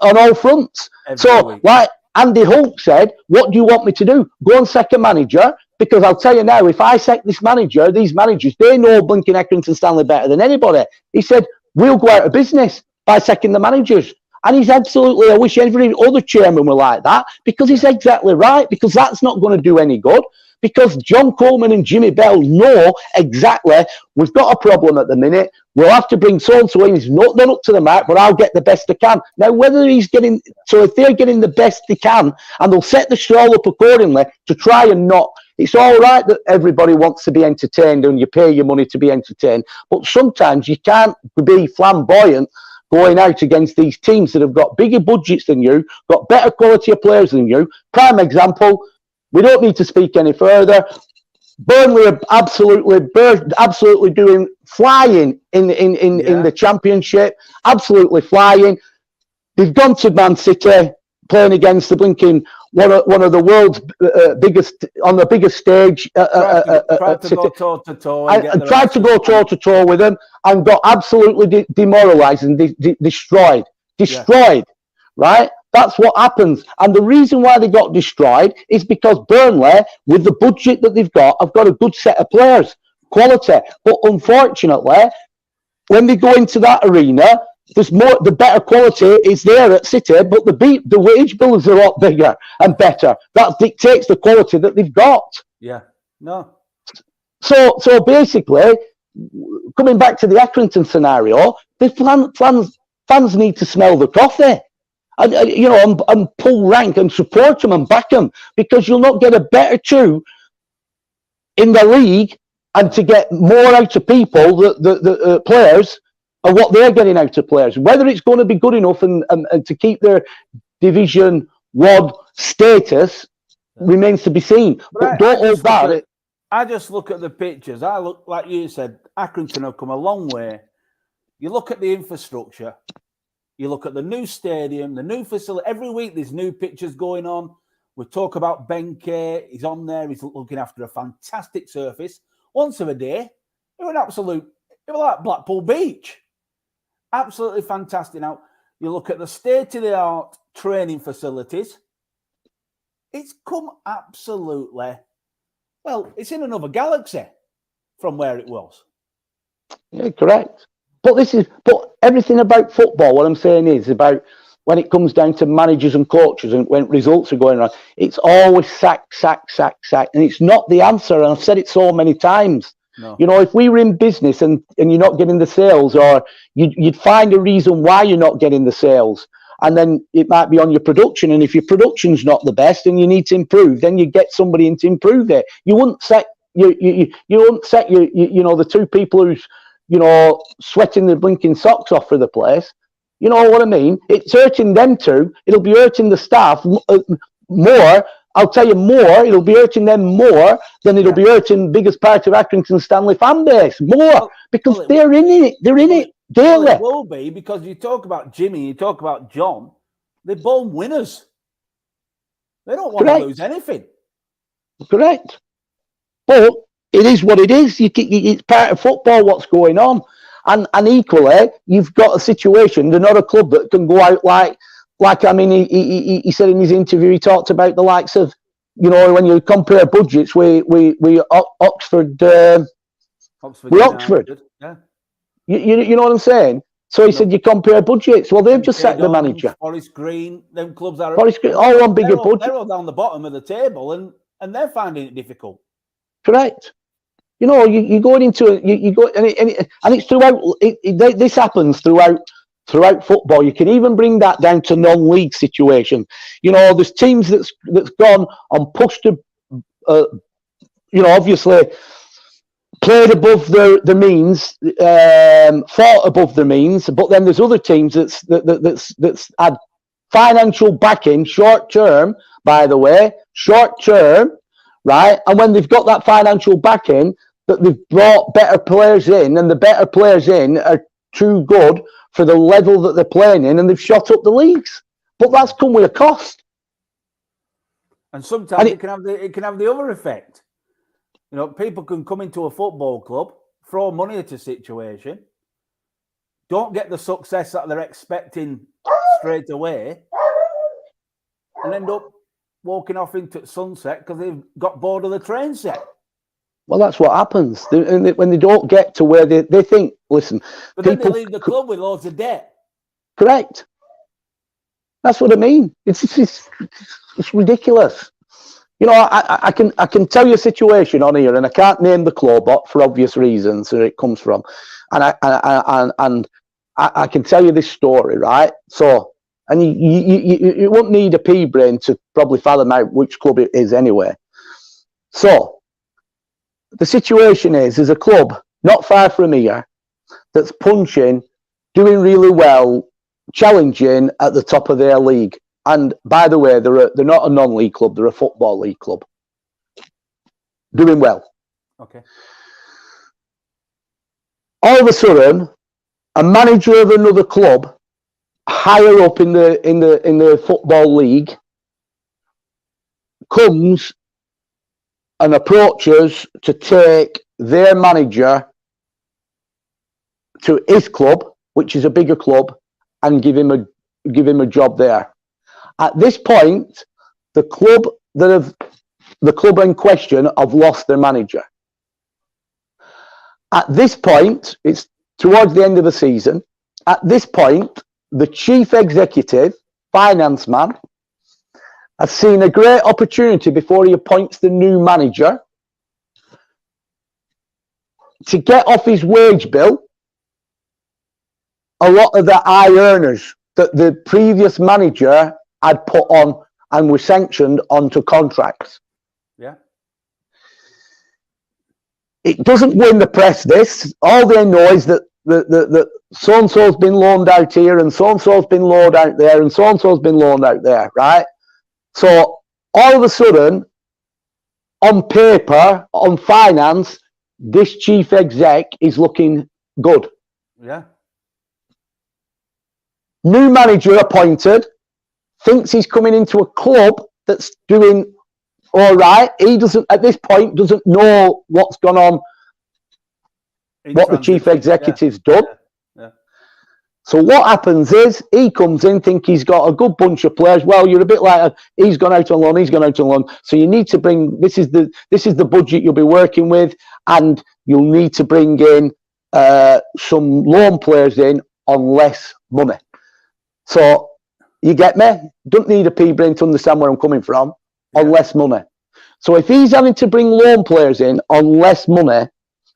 On all fronts. So, like Andy Holt said, what do you want me to do? Go and sack a manager? Because I'll tell you now, if I sack this manager, these managers, they know blinking Accrington Stanley better than anybody. He said, we'll go out of business by sacking the managers. And he's absolutely, I wish every other chairman were like that, because he's exactly right, because that's not going to do any good. Because John Coleman and Jimmy Bell know exactly, we've got a problem at the minute. We'll have to bring so-and-so in. He's not done up to the mark, but I'll get the best I can. Now, whether he's getting, so if they're getting the best they can, and they'll set the stall up accordingly to try and not, it's all right that everybody wants to be entertained and you pay your money to be entertained, but sometimes you can't be flamboyant going out against these teams that have got bigger budgets than you, got better quality of players than you. Prime example, we don't need to speak any further. Burnley are absolutely doing flying in the Championship, absolutely flying. They've gone to Man City, playing against the blinking one of the world's biggest, on the biggest stage. Tried to go toe to toe. And tried to go toe to toe with them and got absolutely demoralised and destroyed. Right? That's what happens. And the reason why they got destroyed is because Burnley, with the budget that they've got, have got a good set of players, quality. But unfortunately, when they go into that arena, there's more. The better quality is there at City, but the wage bill is a lot bigger and better. That dictates the quality that they've got. Yeah. No. So basically, coming back to the Accrington scenario, the fans need to smell the coffee. And pull rank and support them and back them, because you'll not get a better two in the league, and to get more out of people, the players, and what they're getting out of players. Whether it's going to be good enough and to keep their Division 1 status remains to be seen. But don't hold that. I just look at the pictures. I look, like you said, Accrington have come a long way. You look at the infrastructure. You look at the new stadium, the new facility. Every week there's new pictures going on. We talk about Benke. He's on there. He's looking after a fantastic surface. Once of a day, it was like Blackpool Beach. Absolutely fantastic. Now, you look at the state-of-the-art training facilities. It's come absolutely, well, it's in another galaxy from where it was. Yeah, correct. But everything about football, what I'm saying is about when it comes down to managers and coaches and when results are going on, it's always sack. And it's not the answer. And I've said it so many times. No. If we were in business and you're not getting the sales, or you'd find a reason why you're not getting the sales. And then it might be on your production. And if your production's not the best and you need to improve, then you get somebody in to improve it. You wouldn't set the two people who's sweating their blinking socks off for the place. You know what I mean? It's hurting them too. It'll be hurting the staff more. I'll tell you more. It'll be hurting them more than it'll be hurting the biggest part of Accrington Stanley fan base. More. Because they're in it. They're in it daily. Well, it will be, because you talk about Jimmy, you talk about John. They're born winners. They don't want to lose anything. Correct. But it is what it is. It's part of football, what's going on. And equally, you've got a situation, they're not a club that can go out like I mean, he said in his interview, he talked about the likes of, when you compare budgets with Oxford, with Oxford. Yeah. You know what I'm saying? So he said you compare budgets. Well, they've just sacked the manager. Forest Green, them clubs are Forest Green, all on bigger budget. They're all down the bottom of the table, and they're finding it difficult. Correct. You're going into you go and it's throughout. This happens throughout football. You can even bring that down to non-league situation. There's teams that's gone and pushed to, obviously played above the means, fought above the means. But then there's other teams that's had financial backing, short term. By the way, short term, right? And when they've got that financial backing, that they've brought better players in, and the better players in are too good for the level that they're playing in, and they've shot up the leagues. But that's come with a cost. And sometimes it can have the other effect. People can come into a football club, throw money at a situation, don't get the success that they're expecting straight away, and end up walking off into sunset because they've got bored of the train set. Well, that's what happens when they don't get to where they think. Listen, but then they leave the club with loads of debt. Correct. That's what I mean. It's ridiculous. I can tell you a situation on here, and I can't name the club for obvious reasons where it comes from, and I can tell you this story, right? So, and you won't need a pea brain to probably fathom out which club it is anyway. So, the situation is, there's a club not far from here that's punching, doing really well, challenging at the top of their league. And by the way, they're not a non-league club; they're a football league club, doing well. Okay. All of a sudden, a manager of another club, higher up in the football league, comes and approaches to take their manager to his club, which is a bigger club, and give him a job there. At this point, the club in question have lost their manager. At this point, it's towards the end of the season. At this point, the chief executive, finance man, has seen a great opportunity before he appoints the new manager to get off his wage bill a lot of the high earners that the previous manager had put on and were sanctioned onto contracts. Yeah. It doesn't win the press, this. All they know is that so-and-so's been loaned out here, and so-and-so's been loaned out there, and so-and-so's been loaned out there, right? So all of a sudden, on paper, on finance, this chief exec is looking good. Yeah. New manager appointed, thinks he's coming into a club that's doing all right. He doesn't, at this point, doesn't know what's gone on, what the chief executive's done. Yeah. So what happens is he comes in, think he's got a good bunch of players. Well, you're a bit like he's gone out on loan. So you need to bring, this is the budget you'll be working with, and you'll need to bring in some loan players in on less money. So you get me? Don't need a pea brain to understand where I'm coming from. On less money. So if he's having to bring loan players in on less money,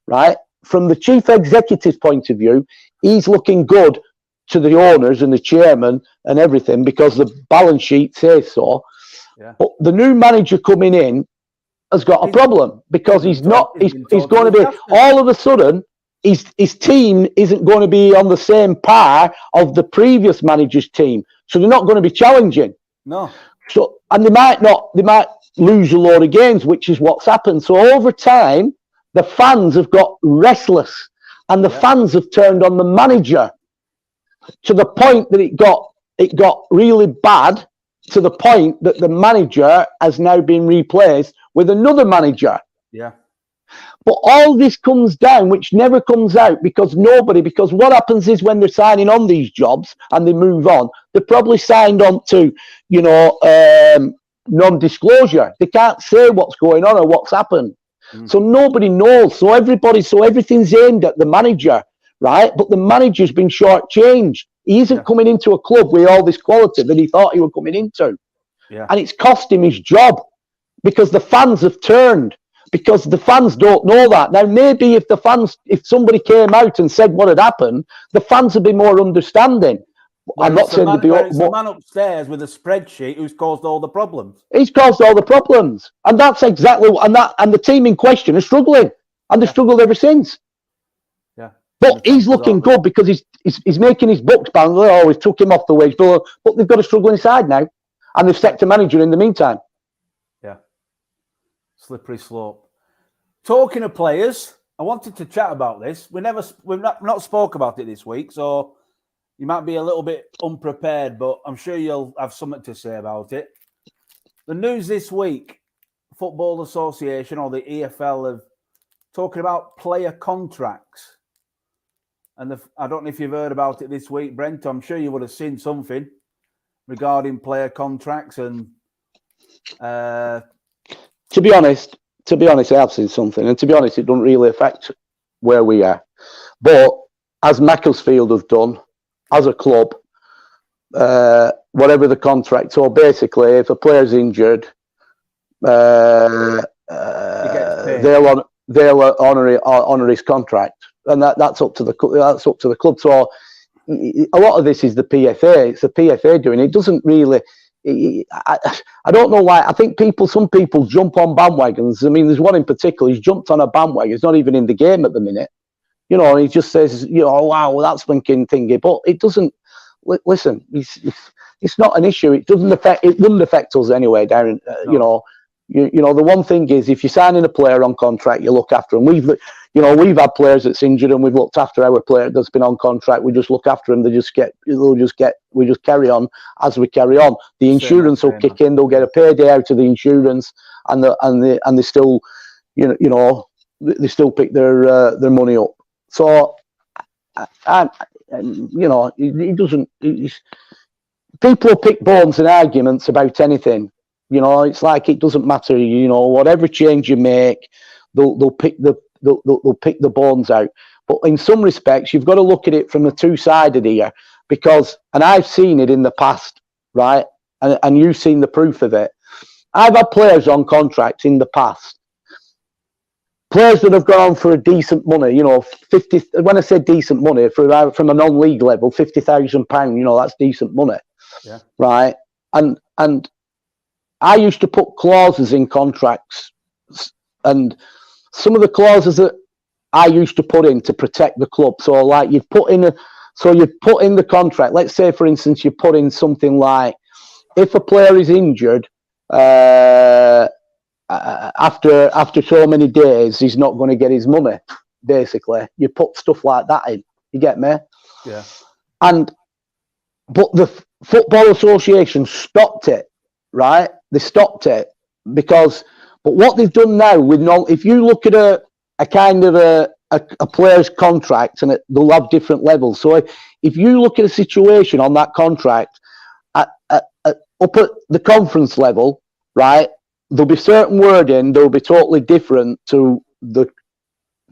right, from the chief executive's point of view, he's looking good to the owners and the chairman and everything because the balance sheet says so. Yeah. But the new manager coming in has got a problem because he's going to be, all of a sudden, his team isn't going to be on the same par of the previous manager's team. So they're not going to be challenging. No. So, and they might lose a lot of games, which is what's happened. So over time, the fans have got restless, and the fans have turned on the manager to the point that it got really bad, to the point that the manager has now been replaced with another manager. Yeah. But all this comes down, which never comes out because what happens is when they're signing on these jobs and they move on, they're probably signed on to, non-disclosure. They can't say what's going on or what's happened. So nobody knows. So everything's aimed at the manager, right? But the manager's been shortchanged. He isn't coming into a club with all this quality that he thought he was coming into. Yeah. And it's cost him his job because the fans have turned. Because the fans don't know that. Now, maybe if somebody came out and said what had happened, the fans would be more understanding. Well, I'm not saying they'd be the man upstairs with a spreadsheet who's caused all the problems. He's caused all the problems. And that's exactly and the team in question is struggling. And they've struggled ever since. Yeah. But he's looking good because he's making his books bound. Oh, we took him off the wage bill. But they've got a struggling side now. And they've sacked a manager in the meantime. Yeah. Slippery slope. Talking of players, I wanted to chat about this. We've not spoke about it this week, so you might be a little bit unprepared, but I'm sure you'll have something to say about it. The news this week, Football Association or the EFL have talking about player contracts. And I don't know if you've heard about it this week, Brent. I'm sure you would have seen something regarding player contracts and To be honest, I have seen something, and to be honest, it doesn't really affect where we are. But as Macclesfield have done, as a club, whatever the contract, so basically, if a player's injured, they'll honour his contract, and that's up to the club. So a lot of this is the PFA. It's the PFA doing it. It doesn't really. I don't know why. I think some people jump on bandwagons. I mean, there's one in particular. He's jumped on a bandwagon. He's not even in the game at the minute. He just says, wow, that's thinking thingy. But it doesn't. Listen, it's not an issue. It wouldn't affect us anyway, Darren. No. The one thing is, if you're signing a player on contract, you look after him. We've had players that's injured, and we've looked after our player that's been on contract. We just look after them. We just carry on as we carry on. The insurance will kick in. They'll get a payday out of the insurance, and they still, they still pick their money up. So, it doesn't. People will pick bones and arguments about anything. It's like it doesn't matter. Whatever change you make, they'll pick the bones out. But in some respects, you've got to look at it from the two-sided here, and I've seen it in the past, right? And you've seen the proof of it. I've had players on contracts in the past, players that have gone on for a decent money, 50. When I say decent money, from a non-league level, £50,000, that's decent money, right? And I used to put clauses in contracts, and some of the clauses that I used to put in to protect the club. So, like, you'd put in the contract. Let's say, for instance, you put in something like, if a player is injured after so many days, he's not going to get his money. Basically, you put stuff like that in. You get me? Yeah. But the Football Association stopped it. Right, they stopped it but what they've done now if you look at a kind of a player's contract, and they'll have different levels. So if you look at a situation on that contract up at the conference level, right, there'll be certain wording that'll be totally different to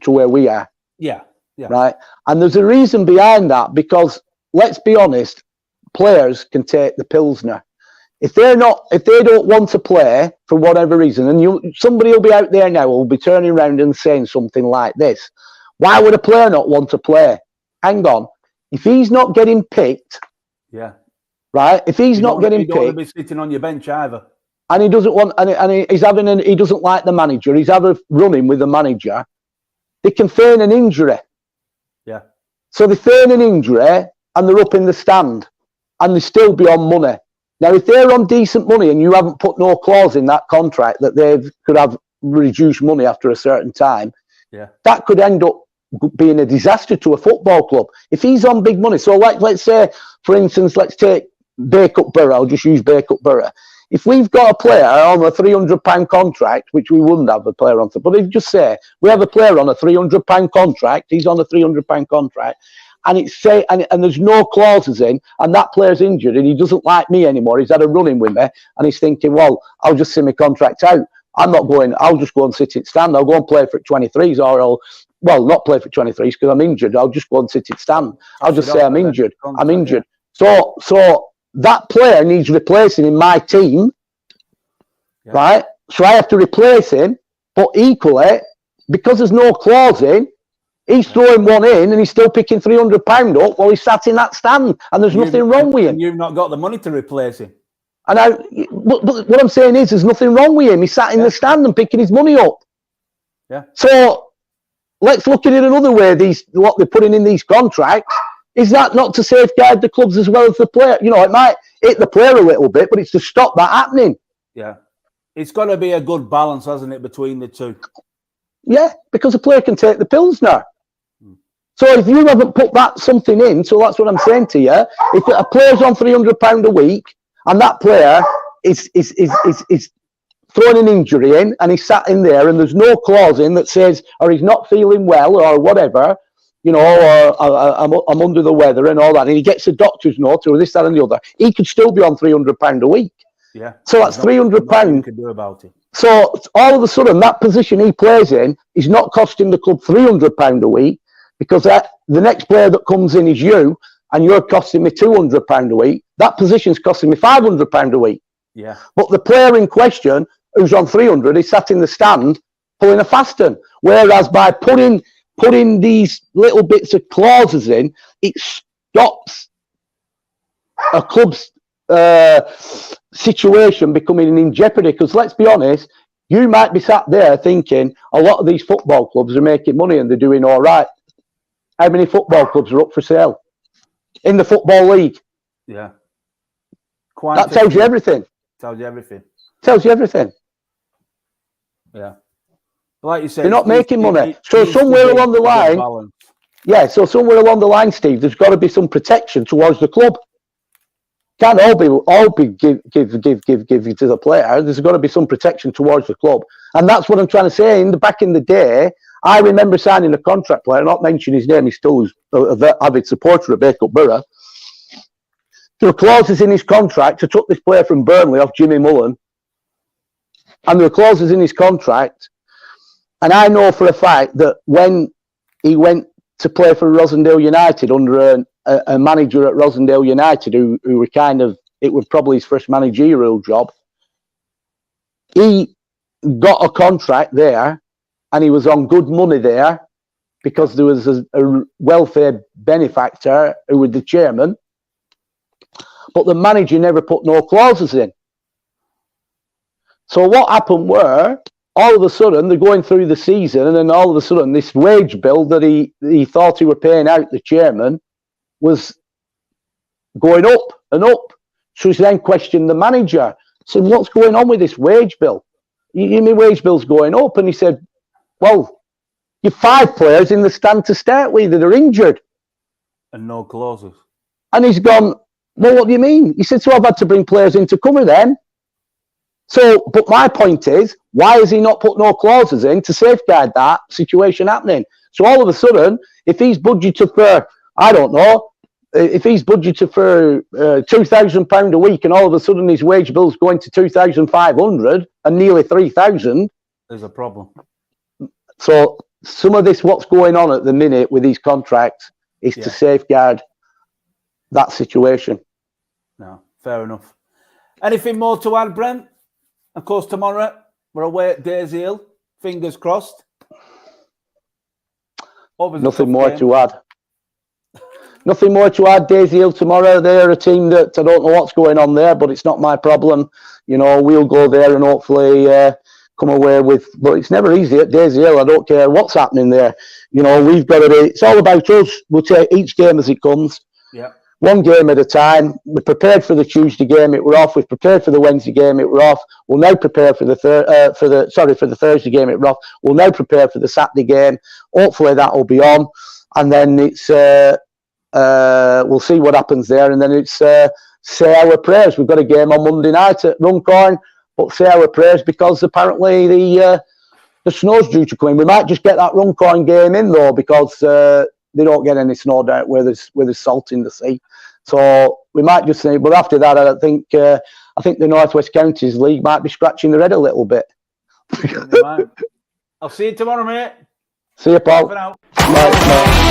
where we are. Yeah. Right, and there's a reason behind that, because let's be honest, players can take the Pilsner. If they don't want to play for whatever reason, and somebody will be out there now who will be turning around and saying something like this, why would a player not want to play? Hang on, if he's not getting picked, right? If he's not getting picked, he don't want to be sitting on your bench either, and he doesn't want, and he doesn't like the manager. He's having running with the manager. They can feign an injury. Yeah. So they feign an injury, and they're up in the stand, and they still be on money. Now, if they're on decent money and you haven't put no clause in that contract that they could have reduced money after a certain time, that could end up being a disaster to a football club. If he's on big money, so let's say, for instance, let's take Bacup Borough. I'll just use Bacup Borough. if we've got a player on a £300 contract, which we wouldn't have a player on, but if just say we have a player on a £300 contract, he's on a £300 contract, and it's say and there's no clauses in, and that player's injured and he doesn't like me anymore. He's had a run in with me, and he's thinking, well, I'll just see my contract out. I'm not going. I'll just go and sit in stand. I'll go and play for 23s, or I'll not play for 23s because I'm injured. I'll just go and sit in stand. I'll just say I'm injured. I'm injured. So that player needs replacing in my team, right? So I have to replace him, but equally, because there's no clause in, he's throwing one in and he's still picking £300 up while he's sat in that stand, and there's nothing wrong with him. And you've not got the money to replace him. And but what I'm saying is, there's nothing wrong with him. He's sat in the stand and picking his money up. Yeah. So let's look at it another way. What they're putting in these contracts, is that not to safeguard the clubs as well as the player? You know, it might hit the player a little bit, but it's to stop that happening. Yeah. It's got to be a good balance, hasn't it, between the two? Yeah, because the player can take the pills now. So if you haven't put that something in, so that's what I'm saying to you. If a player's on £300 a week and that player is throwing an injury in and he's sat in there and there's no clause in that says, or he's not feeling well or whatever, you know, or I'm under the weather and all that, and he gets a doctor's note or this, that, and the other, he could still be on £300 a week. Yeah. So that's £300. You can do about it. So all of a sudden, that position he plays in is not costing the club £300 a week, because the next player that comes in is you, and you're costing me £200 a week. That position's costing me £500 a week. Yeah. But the player in question, who's on 300, is sat in the stand pulling a fast one. Whereas by putting these little bits of clauses in, it stops a club's situation becoming in jeopardy. Because let's be honest, you might be sat there thinking a lot of these football clubs are making money and they're doing all right. How many football clubs are up for sale in the Football League? Yeah. That tells you everything. Tells you everything. Tells you everything. Yeah. But like you said, they're not making money. So somewhere along the line, so somewhere along the line, Steve, there's got to be some protection towards the club. Can't all be give to the player. There's got to be some protection towards the club, and that's what I'm trying to say. Back in the day, I remember signing a contract player, not mention his name. He's still an avid supporter of Bacup Borough. There were clauses in his contract. I took this player from Burnley off Jimmy Mullen, and there were clauses in his contract. And I know for a fact that when he went to play for Rosendale United under a manager at Rosendale United who were it was probably his first managerial job, he got a contract there and he was on good money there because there was a welfare benefactor who was the chairman, but the manager never put no clauses in. So what happened were, all of a sudden, they're going through the season, and then all of a sudden, this wage bill that he thought he were paying out, the chairman, was going up and up. So he then questioned the manager, said, what's going on with this wage bill? You mean wage bill's going up? And he said, well, you've 5 players in the stand to start with that are injured. And no clauses. And he's gone, well, what do you mean? He said, so I've had to bring players in to cover them. So, but my point is, why has he not put no clauses in to safeguard that situation happening? So all of a sudden, if he's budgeted for, I don't know, if he's budgeted for £2,000 a week, and all of a sudden his wage bill's going to 2,500 and nearly 3,000, there's a problem. So some of this, what's going on at the minute with these contracts, is to safeguard that situation. No, fair enough. Anything more to add, Brent? Of course, tomorrow we're away at Daisy Hill. Fingers crossed. Nothing more to add. Nothing more to add. Daisy Hill tomorrow. They're a team that I don't know what's going on there, but it's not my problem. You know, we'll go there and hopefully come away with. But it's never easy at Daisy Hill. I don't care what's happening there. You know, we've got to be. It's all about us. We'll take each game as it comes. Yeah. One game at a time. We're prepared for the Tuesday game. It were off. We've prepared for the Wednesday game. It were off. We'll now prepare for the Thursday game. It were off. We'll now prepare for the Saturday game. Hopefully that will be on, and then it's we'll see what happens there, and then it's say our prayers. We've got a game on Monday night at Runcorn, but say our prayers because apparently the snow's due to come in. We might just get that Runcorn game in though, because they don't get any snow down where there's salt in the sea. So we might just say, but after that, I think the North West Counties League might be scratching their head a little bit. I'll see you tomorrow, mate. See you, Paul. Bye for now. Bye.